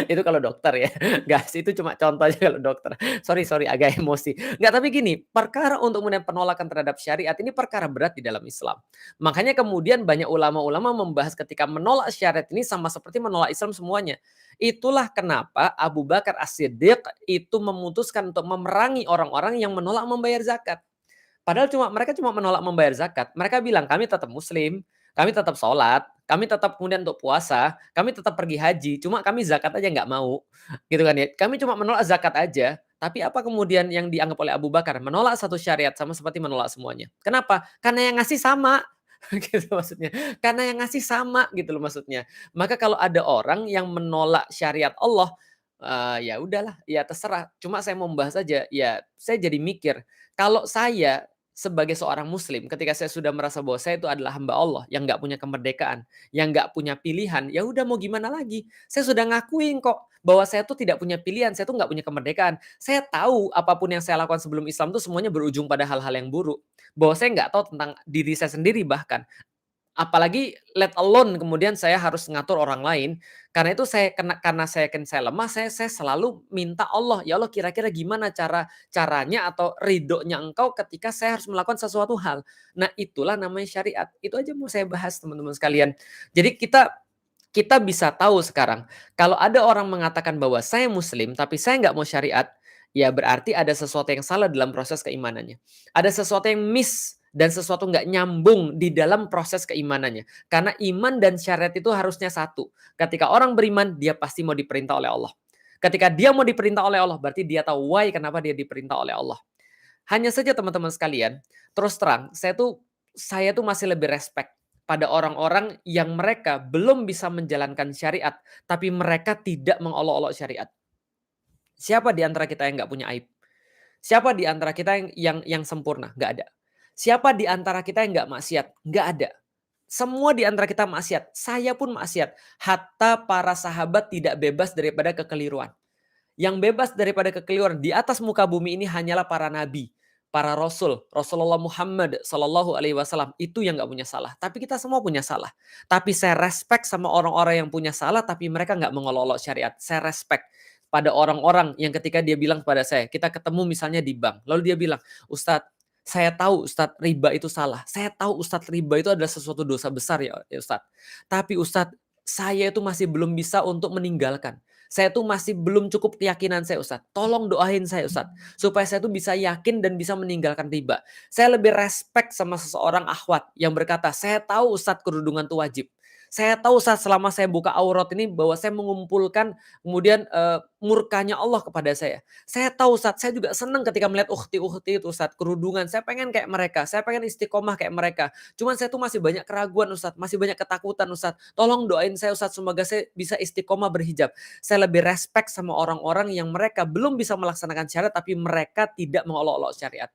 Itu kalau dokter ya. Enggak sih, itu cuma contoh aja kalau dokter. Sorry sorry agak emosi. Enggak, tapi gini, perkara untuk kemudian penolakan terhadap syariat ini perkara berat di dalam Islam. Makanya kemudian banyak ulama-ulama membahas ketika menolak syariat ini sama seperti menolak Islam semuanya. Itulah kenapa Abu Bakar As-Siddiq itu memutuskan untuk memerangi orang-orang yang menolak membayar zakat. Padahal mereka cuma menolak membayar zakat. Mereka bilang, "Kami tetap muslim, kami tetap sholat, kami tetap kemudian untuk puasa, kami tetap pergi haji, cuma kami zakat aja nggak mau." Gitu kan ya. Kami cuma menolak zakat aja. Tapi apa kemudian yang dianggap oleh Abu Bakar? Menolak satu syariat sama seperti menolak semuanya. Kenapa? Karena yang ngasih sama, gitu maksudnya. Karena yang ngasih sama gitu loh maksudnya. Maka kalau ada orang yang menolak syariat Allah, ya udahlah, ya terserah. Cuma saya mau membahas aja, ya saya jadi mikir, kalau saya sebagai seorang muslim, ketika saya sudah merasa bahwa saya itu adalah hamba Allah yang nggak punya kemerdekaan, yang nggak punya pilihan, ya udah mau gimana lagi? Saya sudah ngakuin kok bahwa saya tuh tidak punya pilihan, saya tuh nggak punya kemerdekaan. Saya tahu apapun yang saya lakukan sebelum Islam tuh semuanya berujung pada hal-hal yang buruk. Bahwa saya nggak tahu tentang diri saya sendiri bahkan. Apalagi let alone kemudian saya harus ngatur orang lain. Karena itu karena saya lemah, saya selalu minta Allah, "Ya Allah, kira-kira gimana caranya atau ridhonya Engkau ketika saya harus melakukan sesuatu hal." Nah, itulah namanya syariat. Itu aja mau saya bahas teman-teman sekalian. Jadi kita bisa tahu sekarang, kalau ada orang mengatakan bahwa saya muslim, tapi saya nggak mau syariat, ya berarti ada sesuatu yang salah dalam proses keimanannya. Ada sesuatu yang miss dan sesuatu nggak nyambung di dalam proses keimanannya. Karena iman dan syariat itu harusnya satu. Ketika orang beriman, dia pasti mau diperintah oleh Allah. Ketika dia mau diperintah oleh Allah, berarti dia tahu why kenapa dia diperintah oleh Allah. Hanya saja teman-teman sekalian, terus terang, saya tuh masih lebih respect pada orang-orang yang mereka belum bisa menjalankan syariat, tapi mereka tidak mengolok-olok syariat. Siapa di antara kita yang nggak punya aib? Siapa di antara kita yang sempurna? Nggak ada. Siapa di antara kita yang nggak maksiat? Nggak ada. Semua di antara kita maksiat. Saya pun maksiat. Hatta para sahabat tidak bebas daripada kekeliruan. Yang bebas daripada kekeliruan di atas muka bumi ini hanyalah para nabi, para rasul, Rasulullah Muhammad Sallallahu Alaihi Wasallam itu yang nggak punya salah. Tapi kita semua punya salah. Tapi saya respect sama orang-orang yang punya salah, tapi mereka nggak mengolok-olok syariat. Saya respect pada orang-orang yang ketika dia bilang kepada saya, kita ketemu misalnya di bank, lalu dia bilang, Ustadz, saya tahu Ustadz riba itu salah. Saya tahu Ustadz riba itu adalah sesuatu dosa besar ya Ustadz. Tapi Ustadz, saya itu masih belum bisa untuk meninggalkan. Saya tuh masih belum cukup keyakinan saya Ustadz. Tolong doain saya Ustadz. Supaya saya tuh bisa yakin dan bisa meninggalkan riba. Saya lebih respect sama seseorang akhwat yang berkata, saya tahu Ustadz kerudungan itu wajib. Saya tahu Ustadz selama saya buka aurat ini bahwa saya mengumpulkan kemudian murkanya Allah kepada saya. Saya tahu Ustadz, saya juga senang ketika melihat ukhti-ukhti itu Ustadz, kerudungan. Saya pengen kayak mereka, saya pengen istiqomah kayak mereka. Cuman saya tuh masih banyak keraguan Ustadz, masih banyak ketakutan Ustadz. Tolong doain saya Ustadz, semoga saya bisa istiqomah berhijab. Saya lebih respect sama orang-orang yang mereka belum bisa melaksanakan syariat, tapi mereka tidak mengolok-olok syariat.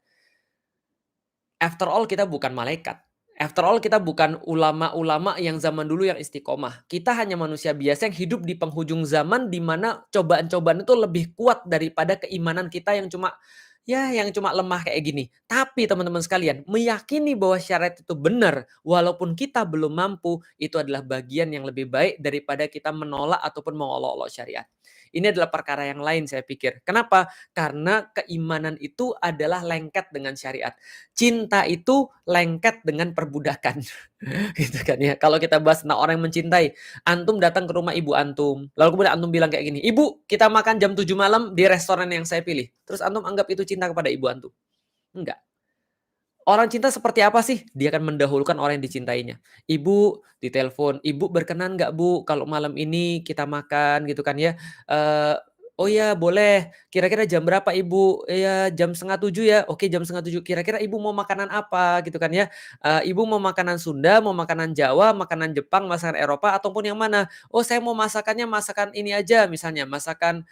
After all kita bukan malaikat. After all kita bukan ulama-ulama yang zaman dulu yang istiqomah. Kita hanya manusia biasa yang hidup di penghujung zaman di mana cobaan-cobaan itu lebih kuat daripada keimanan kita yang cuma lemah kayak gini. Tapi teman-teman sekalian, meyakini bahwa syariat itu benar walaupun kita belum mampu, itu adalah bagian yang lebih baik daripada kita menolak ataupun mengolok-olok syariat. Ini adalah perkara yang lain saya pikir. Kenapa? Karena keimanan itu adalah lengket dengan syariat. Cinta itu lengket dengan perbudakan. Gitu kan ya. Kalau kita bahas tentang orang yang mencintai, antum datang ke rumah ibu antum, lalu kemudian antum bilang kayak gini, "Ibu, kita makan jam 7 malam di restoran yang saya pilih." Terus antum anggap itu cinta kepada ibu antum? Enggak. Orang cinta seperti apa sih? Dia akan mendahulukan orang yang dicintainya. "Ibu," ditelepon, "Ibu berkenan nggak Bu kalau malam ini kita makan?" Gitu kan ya. "Oh ya boleh, kira-kira jam berapa Ibu?" "Ya jam 6:30 ya." "Oke jam 6:30. Kira-kira Ibu mau makanan apa?" Gitu kan ya. "Ibu mau makanan Sunda, mau makanan Jawa, makanan Jepang, masakan Eropa ataupun yang mana?" "Oh saya mau masakannya masakan ini aja," misalnya masakan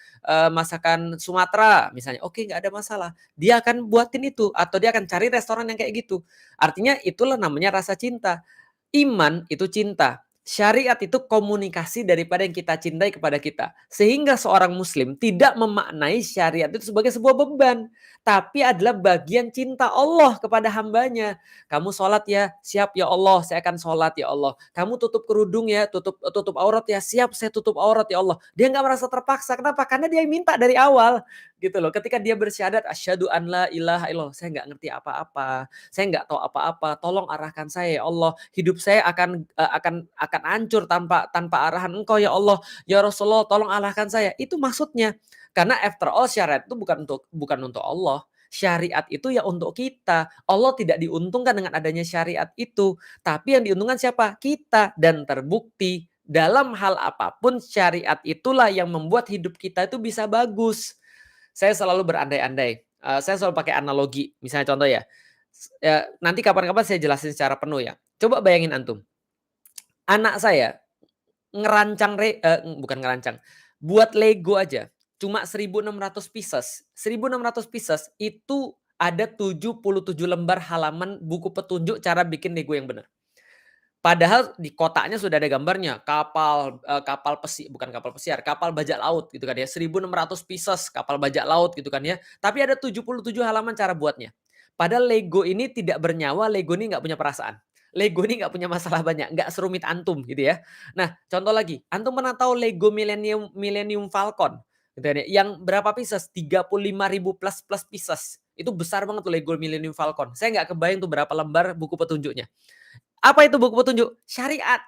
Sumatera misalnya. "Oke nggak ada masalah." Dia akan buatin itu atau dia akan cari restoran yang kayak gitu. Artinya itulah namanya rasa cinta. Iman itu cinta. Syariat itu komunikasi daripada yang kita cintai kepada kita. Sehingga seorang muslim tidak memaknai syariat itu sebagai sebuah beban. Tapi adalah bagian cinta Allah kepada hambanya. Kamu sholat ya, siap ya Allah, saya akan sholat ya Allah. Kamu tutup kerudung ya, tutup aurat ya, siap saya tutup aurat ya Allah. Dia nggak merasa terpaksa. Kenapa? Karena dia minta dari awal. Gitu loh. Ketika dia bersyahadat, asyhadu an la ilaha illallah. Saya nggak ngerti apa-apa. Saya nggak tahu apa-apa. Tolong arahkan saya ya Allah. Hidup saya akan hancur tanpa arahan Engkau ya Allah. Ya Rasulullah, tolong arahkan saya. Itu maksudnya. Karena after all syariat itu bukan untuk Allah. Syariat itu ya untuk kita. Allah tidak diuntungkan dengan adanya syariat itu. Tapi yang diuntungkan siapa? Kita. Dan terbukti dalam hal apapun syariat itulah yang membuat hidup kita itu bisa bagus. Saya selalu berandai-andai. Saya selalu pakai analogi. Misalnya contoh ya, nanti kapan-kapan saya jelasin secara penuh ya. Coba bayangin antum, anak saya bukan ngerancang, buat Lego aja cuma 1.600 pieces. 1.600 pieces itu ada 77 lembar halaman buku petunjuk cara bikin Lego yang benar. Padahal di kotaknya sudah ada gambarnya, bukan kapal pesiar, kapal bajak laut gitu kan ya, 1.600 pieces kapal bajak laut gitu kan ya, tapi ada 77 halaman cara buatnya. Padahal Lego ini tidak bernyawa, Lego ini nggak punya perasaan. Lego ini nggak punya masalah banyak, nggak serumit antum gitu ya. Nah, contoh lagi, antum pernah tahu Lego Millennium Millennium Falcon gitu kan ya, yang berapa pieces? 35.000 plus plus pieces. Itu besar banget tuh Lego Millennium Falcon. Saya nggak kebayang tuh berapa lembar buku petunjuknya. Apa itu buku petunjuk? Syariat.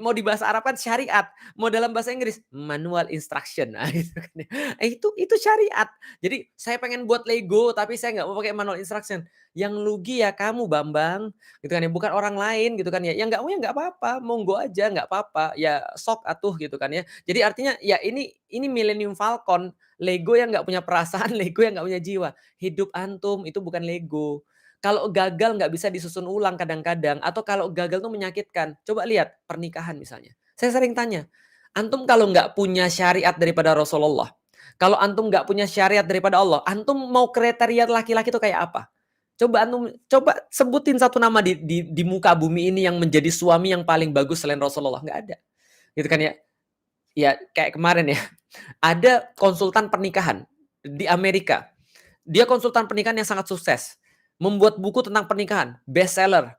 Mau di bahasa Arab kan syariat, mau dalam bahasa Inggris manual instruction. Nah, gitu kan ya. Itu syariat. Jadi saya pengen buat Lego tapi saya nggak mau pakai manual instruction. Yang lugi ya kamu Bambang, gitu kan ya, bukan orang lain gitu kan ya. Yang nggak mau ya nggak apa-apa, monggo aja nggak apa-apa. Ya sok atuh gitu kan ya. Jadi artinya ya ini Millennium Falcon, Lego yang nggak punya perasaan, Lego yang nggak punya jiwa. Hidup antum itu bukan Lego. Kalau gagal nggak bisa disusun ulang kadang-kadang atau kalau gagal tuh menyakitkan. Coba lihat pernikahan misalnya. Saya sering tanya, antum kalau nggak punya syariat daripada Rasulullah, kalau antum nggak punya syariat daripada Allah, antum mau kriteria laki-laki itu kayak apa? Coba sebutin satu nama di muka bumi ini yang menjadi suami yang paling bagus selain Rasulullah, nggak ada. Gitu kan ya. Ya kayak kemarin ya, ada konsultan pernikahan di Amerika. Dia konsultan pernikahan yang sangat sukses. Membuat buku tentang pernikahan, bestseller.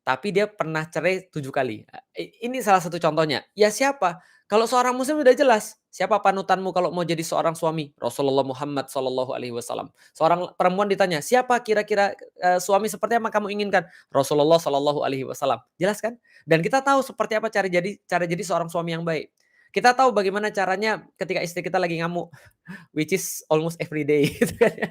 Tapi dia pernah cerai 7 kali. Ini salah satu contohnya. Ya siapa? Kalau seorang muslim udah jelas. Siapa panutanmu kalau mau jadi seorang suami? Rasulullah Muhammad sallallahu alaihi wasallam. Seorang perempuan ditanya, "Siapa kira-kira, suami seperti apa kamu inginkan?" Rasulullah sallallahu alaihi wasallam. Jelas kan? Dan kita tahu seperti apa cara jadi seorang suami yang baik. Kita tahu bagaimana caranya ketika istri kita lagi ngamuk. Which is almost every day gitu kan ya.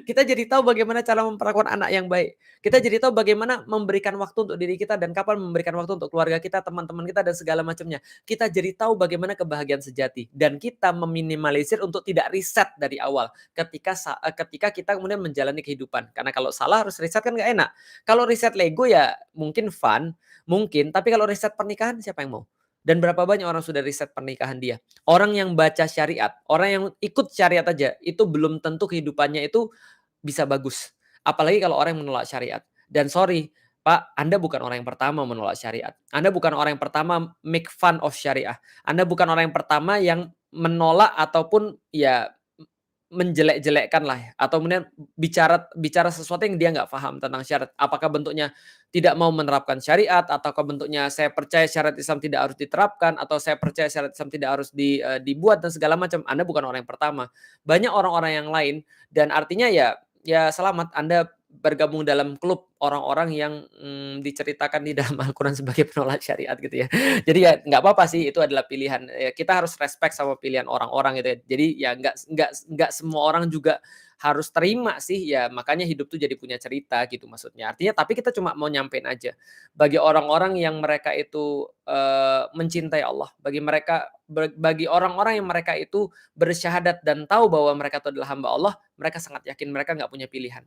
Kita jadi tahu bagaimana cara memperlakukan anak yang baik. Kita jadi tahu bagaimana memberikan waktu untuk diri kita dan kapan memberikan waktu untuk keluarga kita, teman-teman kita dan segala macamnya. Kita jadi tahu bagaimana kebahagiaan sejati dan kita meminimalisir untuk tidak riset dari awal ketika kita kemudian menjalani kehidupan. Karena kalau salah harus riset kan nggak enak. Kalau riset Lego ya mungkin fun, mungkin, tapi kalau riset pernikahan siapa yang mau? Dan berapa banyak orang sudah riset pernikahan dia? Orang yang baca syariat, orang yang ikut syariat aja, itu belum tentu kehidupannya itu bisa bagus. Apalagi kalau orang yang menolak syariat. Dan sorry, Pak, Anda bukan orang yang pertama menolak syariat. Anda bukan orang yang pertama make fun of syariah. Anda bukan orang yang pertama yang menolak ataupun ya menjelek-jelekkan lah ya, atau kemudian bicara bicara sesuatu yang dia nggak paham tentang syariat. Apakah bentuknya tidak mau menerapkan syariat, ataukah bentuknya saya percaya syariat Islam tidak harus diterapkan, atau saya percaya syariat Islam tidak harus dibuat dan segala macam. Anda bukan orang yang pertama. Banyak orang-orang yang lain dan artinya ya selamat Anda bergabung dalam klub orang-orang yang, diceritakan di dalam Al-Quran sebagai penolak syariat gitu ya. Jadi ya nggak apa-apa sih itu adalah pilihan, kita harus respect sama pilihan orang-orang gitu ya. Jadi ya nggak semua orang juga harus terima sih, ya makanya hidup tuh jadi punya cerita gitu maksudnya. Artinya tapi kita cuma mau nyampein aja, bagi orang-orang yang mereka itu, mencintai Allah, bagi orang-orang yang mereka itu bersyahadat dan tahu bahwa mereka itu adalah hamba Allah, mereka sangat yakin mereka nggak punya pilihan.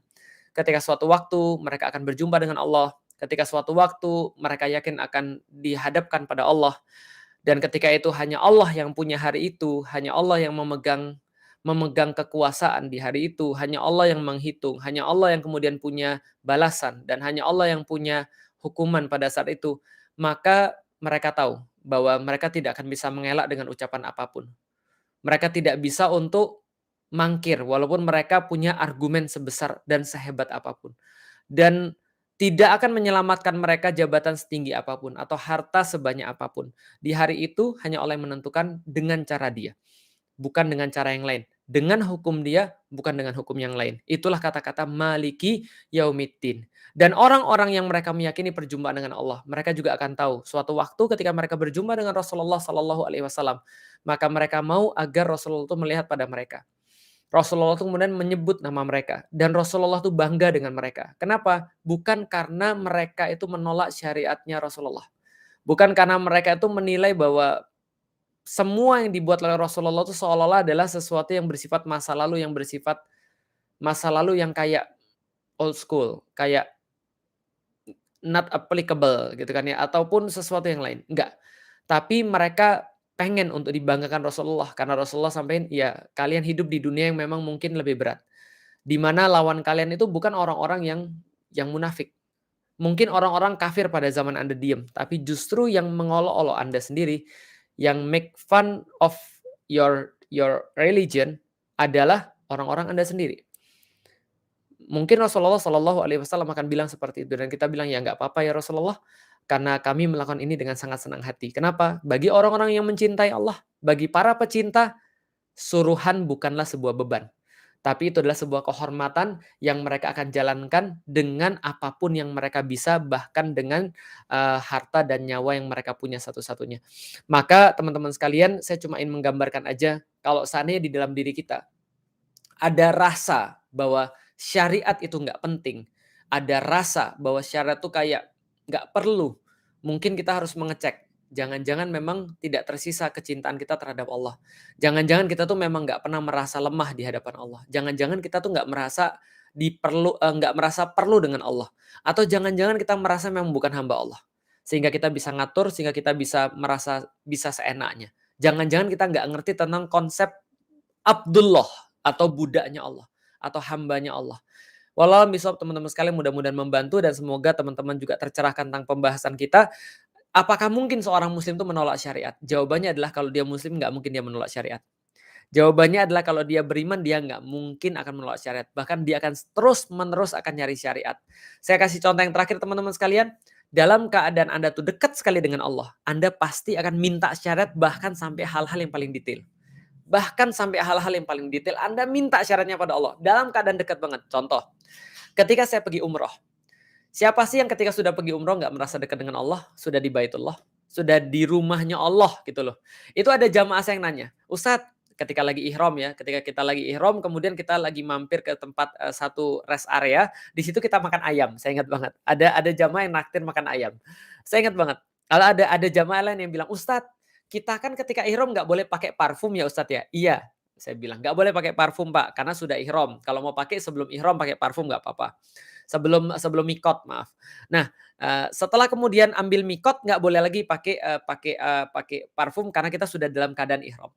Ketika suatu waktu mereka akan berjumpa dengan Allah, ketika suatu waktu mereka yakin akan dihadapkan pada Allah, dan ketika itu hanya Allah yang punya hari itu, hanya Allah yang memegang memegang kekuasaan di hari itu, hanya Allah yang menghitung, hanya Allah yang kemudian punya balasan, dan hanya Allah yang punya hukuman pada saat itu, maka mereka tahu bahwa mereka tidak akan bisa mengelak dengan ucapan apapun. Mereka tidak bisa untuk mangkir walaupun mereka punya argumen sebesar dan sehebat apapun. Dan tidak akan menyelamatkan mereka jabatan setinggi apapun atau harta sebanyak apapun. Di hari itu hanya Allah yang menentukan dengan cara dia, bukan dengan cara yang lain. Dengan hukum dia, bukan dengan hukum yang lain. Itulah kata-kata Maliki Yaumiddin. Dan orang-orang yang mereka meyakini perjumpaan dengan Allah, mereka juga akan tahu suatu waktu ketika mereka berjumpa dengan Rasulullah Sallallahu Alaihi Wasallam, maka mereka mau agar Rasulullah itu melihat pada mereka. Rasulullah itu kemudian menyebut nama mereka dan Rasulullah itu bangga dengan mereka. Kenapa? Bukan karena mereka itu menolak syariatnya Rasulullah. Bukan karena mereka itu menilai bahwa semua yang dibuat oleh Rasulullah itu seolah-olah adalah sesuatu yang bersifat masa lalu yang kayak old school, kayak not applicable gitu kan ya, ataupun sesuatu yang lain, enggak. Tapi mereka pengen untuk dibanggakan Rasulullah, karena Rasulullah sampein, "Ya, kalian hidup di dunia yang memang mungkin lebih berat, di mana lawan kalian itu bukan orang-orang yang munafik. Mungkin orang-orang kafir pada zaman Anda diem, tapi justru yang mengolok-olok Anda sendiri, yang make fun of your religion adalah orang-orang Anda sendiri." Mungkin Rasulullah Shallallahu Alaihi Wasallam akan bilang seperti itu dan kita bilang, "Ya nggak apa-apa ya Rasulullah, karena kami melakukan ini dengan sangat senang hati." Kenapa? Bagi orang-orang yang mencintai Allah, bagi para pecinta, suruhan bukanlah sebuah beban, tapi itu adalah sebuah kehormatan yang mereka akan jalankan dengan apapun yang mereka bisa, bahkan dengan, harta dan nyawa yang mereka punya satu-satunya. Maka teman-teman sekalian, saya cuma ingin menggambarkan aja, kalau seandainya di dalam diri kita ada rasa bahwa syariat itu nggak penting, ada rasa bahwa syariat tuh kayak nggak perlu, mungkin kita harus mengecek, jangan-jangan memang tidak tersisa kecintaan kita terhadap Allah. Jangan-jangan kita tuh memang nggak pernah merasa lemah di hadapan Allah. Jangan-jangan kita tuh nggak merasa perlu dengan Allah. Atau jangan-jangan kita merasa memang bukan hamba Allah. Sehingga kita bisa ngatur, sehingga kita bisa merasa bisa seenaknya. Jangan-jangan kita nggak ngerti tentang konsep Abdullah atau budaknya Allah atau hambanya Allah. Walau misal teman-teman sekalian mudah-mudahan membantu dan semoga teman-teman juga tercerahkan tentang pembahasan kita. Apakah mungkin seorang muslim itu menolak syariat? Jawabannya adalah kalau dia muslim nggak mungkin dia menolak syariat. Jawabannya adalah kalau dia beriman dia nggak mungkin akan menolak syariat. Bahkan dia akan terus-menerus akan nyari syariat. Saya kasih contoh yang terakhir teman-teman sekalian. Dalam keadaan Anda tuh dekat sekali dengan Allah, Anda pasti akan minta syariat bahkan sampai hal-hal yang paling detail. Bahkan sampai hal-hal yang paling detail Anda minta syaratnya pada Allah dalam keadaan dekat banget. Contoh, ketika saya pergi umroh. Siapa sih yang ketika sudah pergi umroh nggak merasa dekat dengan Allah? Sudah di Baitullah, sudah di rumahnya Allah gitu loh. Itu ada jamaah saya yang nanya, "Ustadz, ketika lagi ihram ya, ketika kita lagi ihram kemudian kita lagi mampir ke tempat, satu rest area, di situ kita makan ayam." Saya ingat banget. Ada jamaah yang naktir makan ayam. Saya ingat banget. Kalau ada jamaah lain yang bilang, "Ustadz, kita kan ketika ihram nggak boleh pakai parfum ya Ustadz ya?" "Iya," saya bilang, "nggak boleh pakai parfum Pak, karena sudah ihram. Kalau mau pakai sebelum ihram pakai parfum nggak apa-apa." Sebelum sebelum mikot, maaf. Nah, setelah kemudian ambil mikot nggak boleh lagi pakai parfum karena kita sudah dalam keadaan ihram.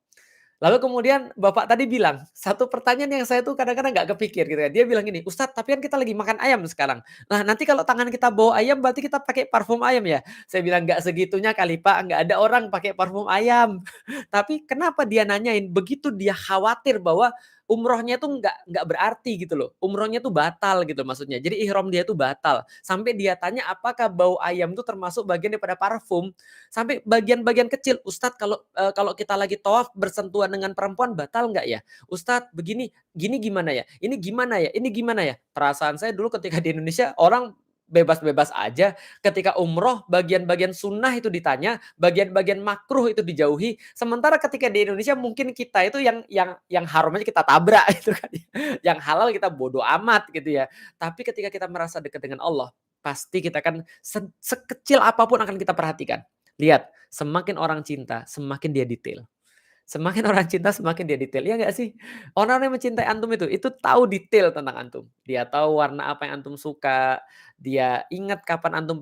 Lalu kemudian Bapak tadi bilang, satu pertanyaan yang saya tuh kadang-kadang nggak kepikir gitu ya. Dia bilang gini, "Ustadz, tapi kan kita lagi makan ayam sekarang. Nah, nanti kalau tangan kita bau ayam berarti kita pakai parfum ayam ya?" Saya bilang, "Nggak segitunya kali Pak, nggak ada orang pakai parfum ayam." Tapi kenapa dia nanyain, begitu dia khawatir bahwa umrohnya tuh nggak berarti gitu loh. Umrohnya tuh batal gitu maksudnya. Jadi ihram dia tuh batal. Sampai dia tanya apakah bau ayam itu termasuk bagian daripada parfum. Sampai bagian-bagian kecil, "Ustadz kalau kita lagi tawaf bersentuhan dengan perempuan batal nggak ya? Ustadz begini, gini gimana ya? Ini gimana ya? Ini gimana ya?" Perasaan saya dulu ketika di Indonesia orang bebas-bebas aja, ketika umroh bagian-bagian sunnah itu ditanya, bagian-bagian makruh itu dijauhi, sementara ketika di Indonesia mungkin kita itu yang haram aja kita tabrak gitu kan, yang halal kita bodo amat gitu ya. Tapi ketika kita merasa dekat dengan Allah, pasti kita akan sekecil apapun akan kita perhatikan. Lihat, semakin orang cinta, semakin dia detail. Semakin orang cinta, semakin dia detail, iya nggak sih? Orang yang mencintai antum itu tahu detail tentang antum. Dia tahu warna apa yang antum suka, dia ingat kapan antum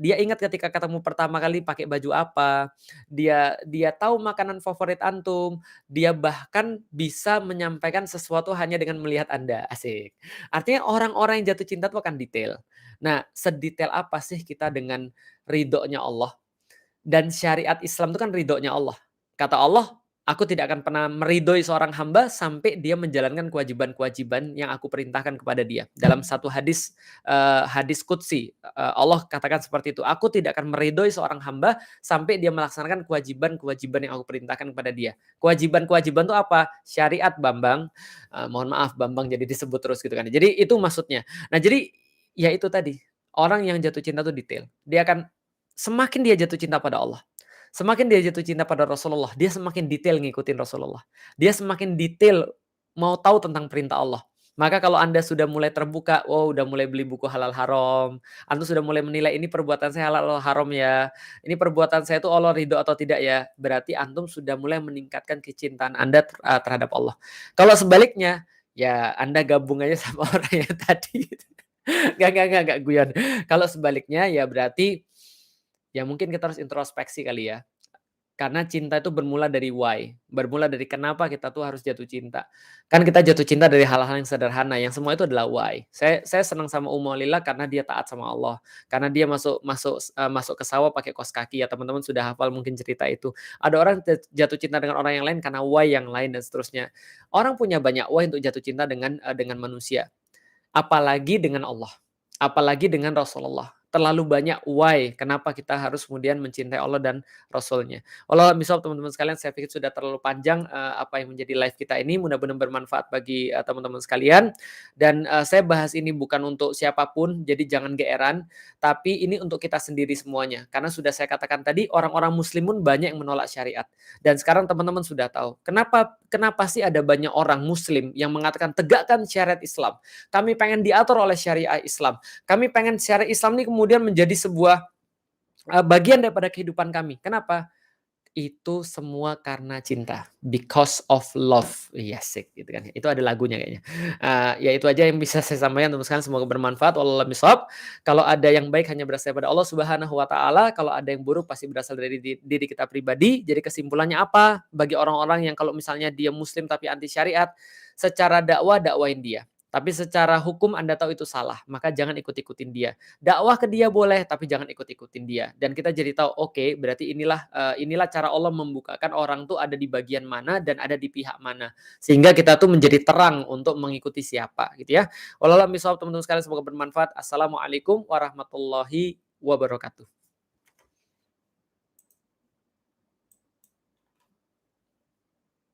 dia ingat ketika ketemu pertama kali pakai baju apa, dia tahu makanan favorit antum, dia bahkan bisa menyampaikan sesuatu hanya dengan melihat Anda, asik. Artinya orang-orang yang jatuh cinta itu akan detail. Nah, sedetail apa sih kita dengan ridhonya Allah? Dan syariat Islam itu kan ridhonya Allah. Kata Allah, "Aku tidak akan pernah meridhoi seorang hamba sampai dia menjalankan kewajiban-kewajiban yang aku perintahkan kepada dia." Dalam satu hadis, hadis qudsi, Allah katakan seperti itu, "Aku tidak akan meridhoi seorang hamba sampai dia melaksanakan kewajiban-kewajiban yang aku perintahkan kepada dia." Kewajiban-kewajiban itu apa? Syariat, Bambang. Mohon maaf Bambang jadi disebut terus gitu kan. Jadi itu maksudnya. Nah jadi, ya itu tadi, orang yang jatuh cinta itu detail. Dia akan semakin dia jatuh cinta pada Allah, semakin dia jatuh cinta pada Rasulullah, dia semakin detail ngikutin Rasulullah. Dia semakin detail mau tahu tentang perintah Allah. Maka kalau Anda sudah mulai terbuka, oh udah mulai beli buku halal haram, Anda sudah mulai menilai ini perbuatan saya halal atau haram ya, ini perbuatan saya itu Allah ridho atau tidak ya, berarti antum sudah mulai meningkatkan kecintaan Anda terhadap Allah. Kalau sebaliknya, ya Anda gabung aja sama orang yang tadi. Nggak guyon. Kalau sebaliknya ya berarti ya mungkin kita harus introspeksi kali ya. Karena cinta itu bermula dari why, bermula dari kenapa kita tuh harus jatuh cinta. Kan kita jatuh cinta dari hal-hal yang sederhana, yang semua itu adalah why. Saya senang sama Ummu Lila karena dia taat sama Allah, karena dia masuk ke sawah pakai kaos kaki ya, teman-teman sudah hafal mungkin cerita itu. Ada orang jatuh cinta dengan orang yang lain karena why yang lain dan seterusnya. Orang punya banyak why untuk jatuh cinta dengan manusia. Apalagi dengan Allah, apalagi dengan Rasulullah. Terlalu banyak why, kenapa kita harus kemudian mencintai Allah dan Rasulnya. Walau misal teman-teman sekalian, saya pikir sudah terlalu panjang apa yang menjadi live kita ini, mudah-mudahan bermanfaat bagi teman-teman sekalian. Dan saya bahas ini bukan untuk siapapun, jadi jangan geeran, tapi ini untuk kita sendiri semuanya. Karena sudah saya katakan tadi, orang-orang muslimun banyak yang menolak syariat. Dan sekarang teman-teman sudah tahu, kenapa sih ada banyak orang muslim yang mengatakan tegakkan syariat Islam. Kami pengen diatur oleh syariah Islam. Kami pengen syariat Islam ini kemudian menjadi sebuah bagian daripada kehidupan kami. Kenapa? Itu semua karena cinta, because of love. Iya sik, gitu kan. Itu ada lagunya kayaknya. Ya itu aja yang bisa saya sampaikan teman sekalian, semoga bermanfaat. Wallahu a'lam bishawab. Kalau ada yang baik hanya berasal dari Allah Subhanahu wa taala, kalau ada yang buruk pasti berasal dari diri kita pribadi. Jadi kesimpulannya apa? Bagi orang-orang yang kalau misalnya dia muslim tapi anti syariat, secara dakwah dakwain dia. Tapi secara hukum Anda tahu itu salah, maka jangan ikut-ikutin dia. Dakwah ke dia boleh, tapi jangan ikut-ikutin dia. Dan kita jadi tahu, oke, berarti inilah cara Allah membukakan orang tuh ada di bagian mana dan ada di pihak mana. Sehingga kita tuh menjadi terang untuk mengikuti siapa, gitu ya. Wallahu a'lam bishawab, teman-teman sekalian, semoga bermanfaat. Assalamualaikum warahmatullahi wabarakatuh.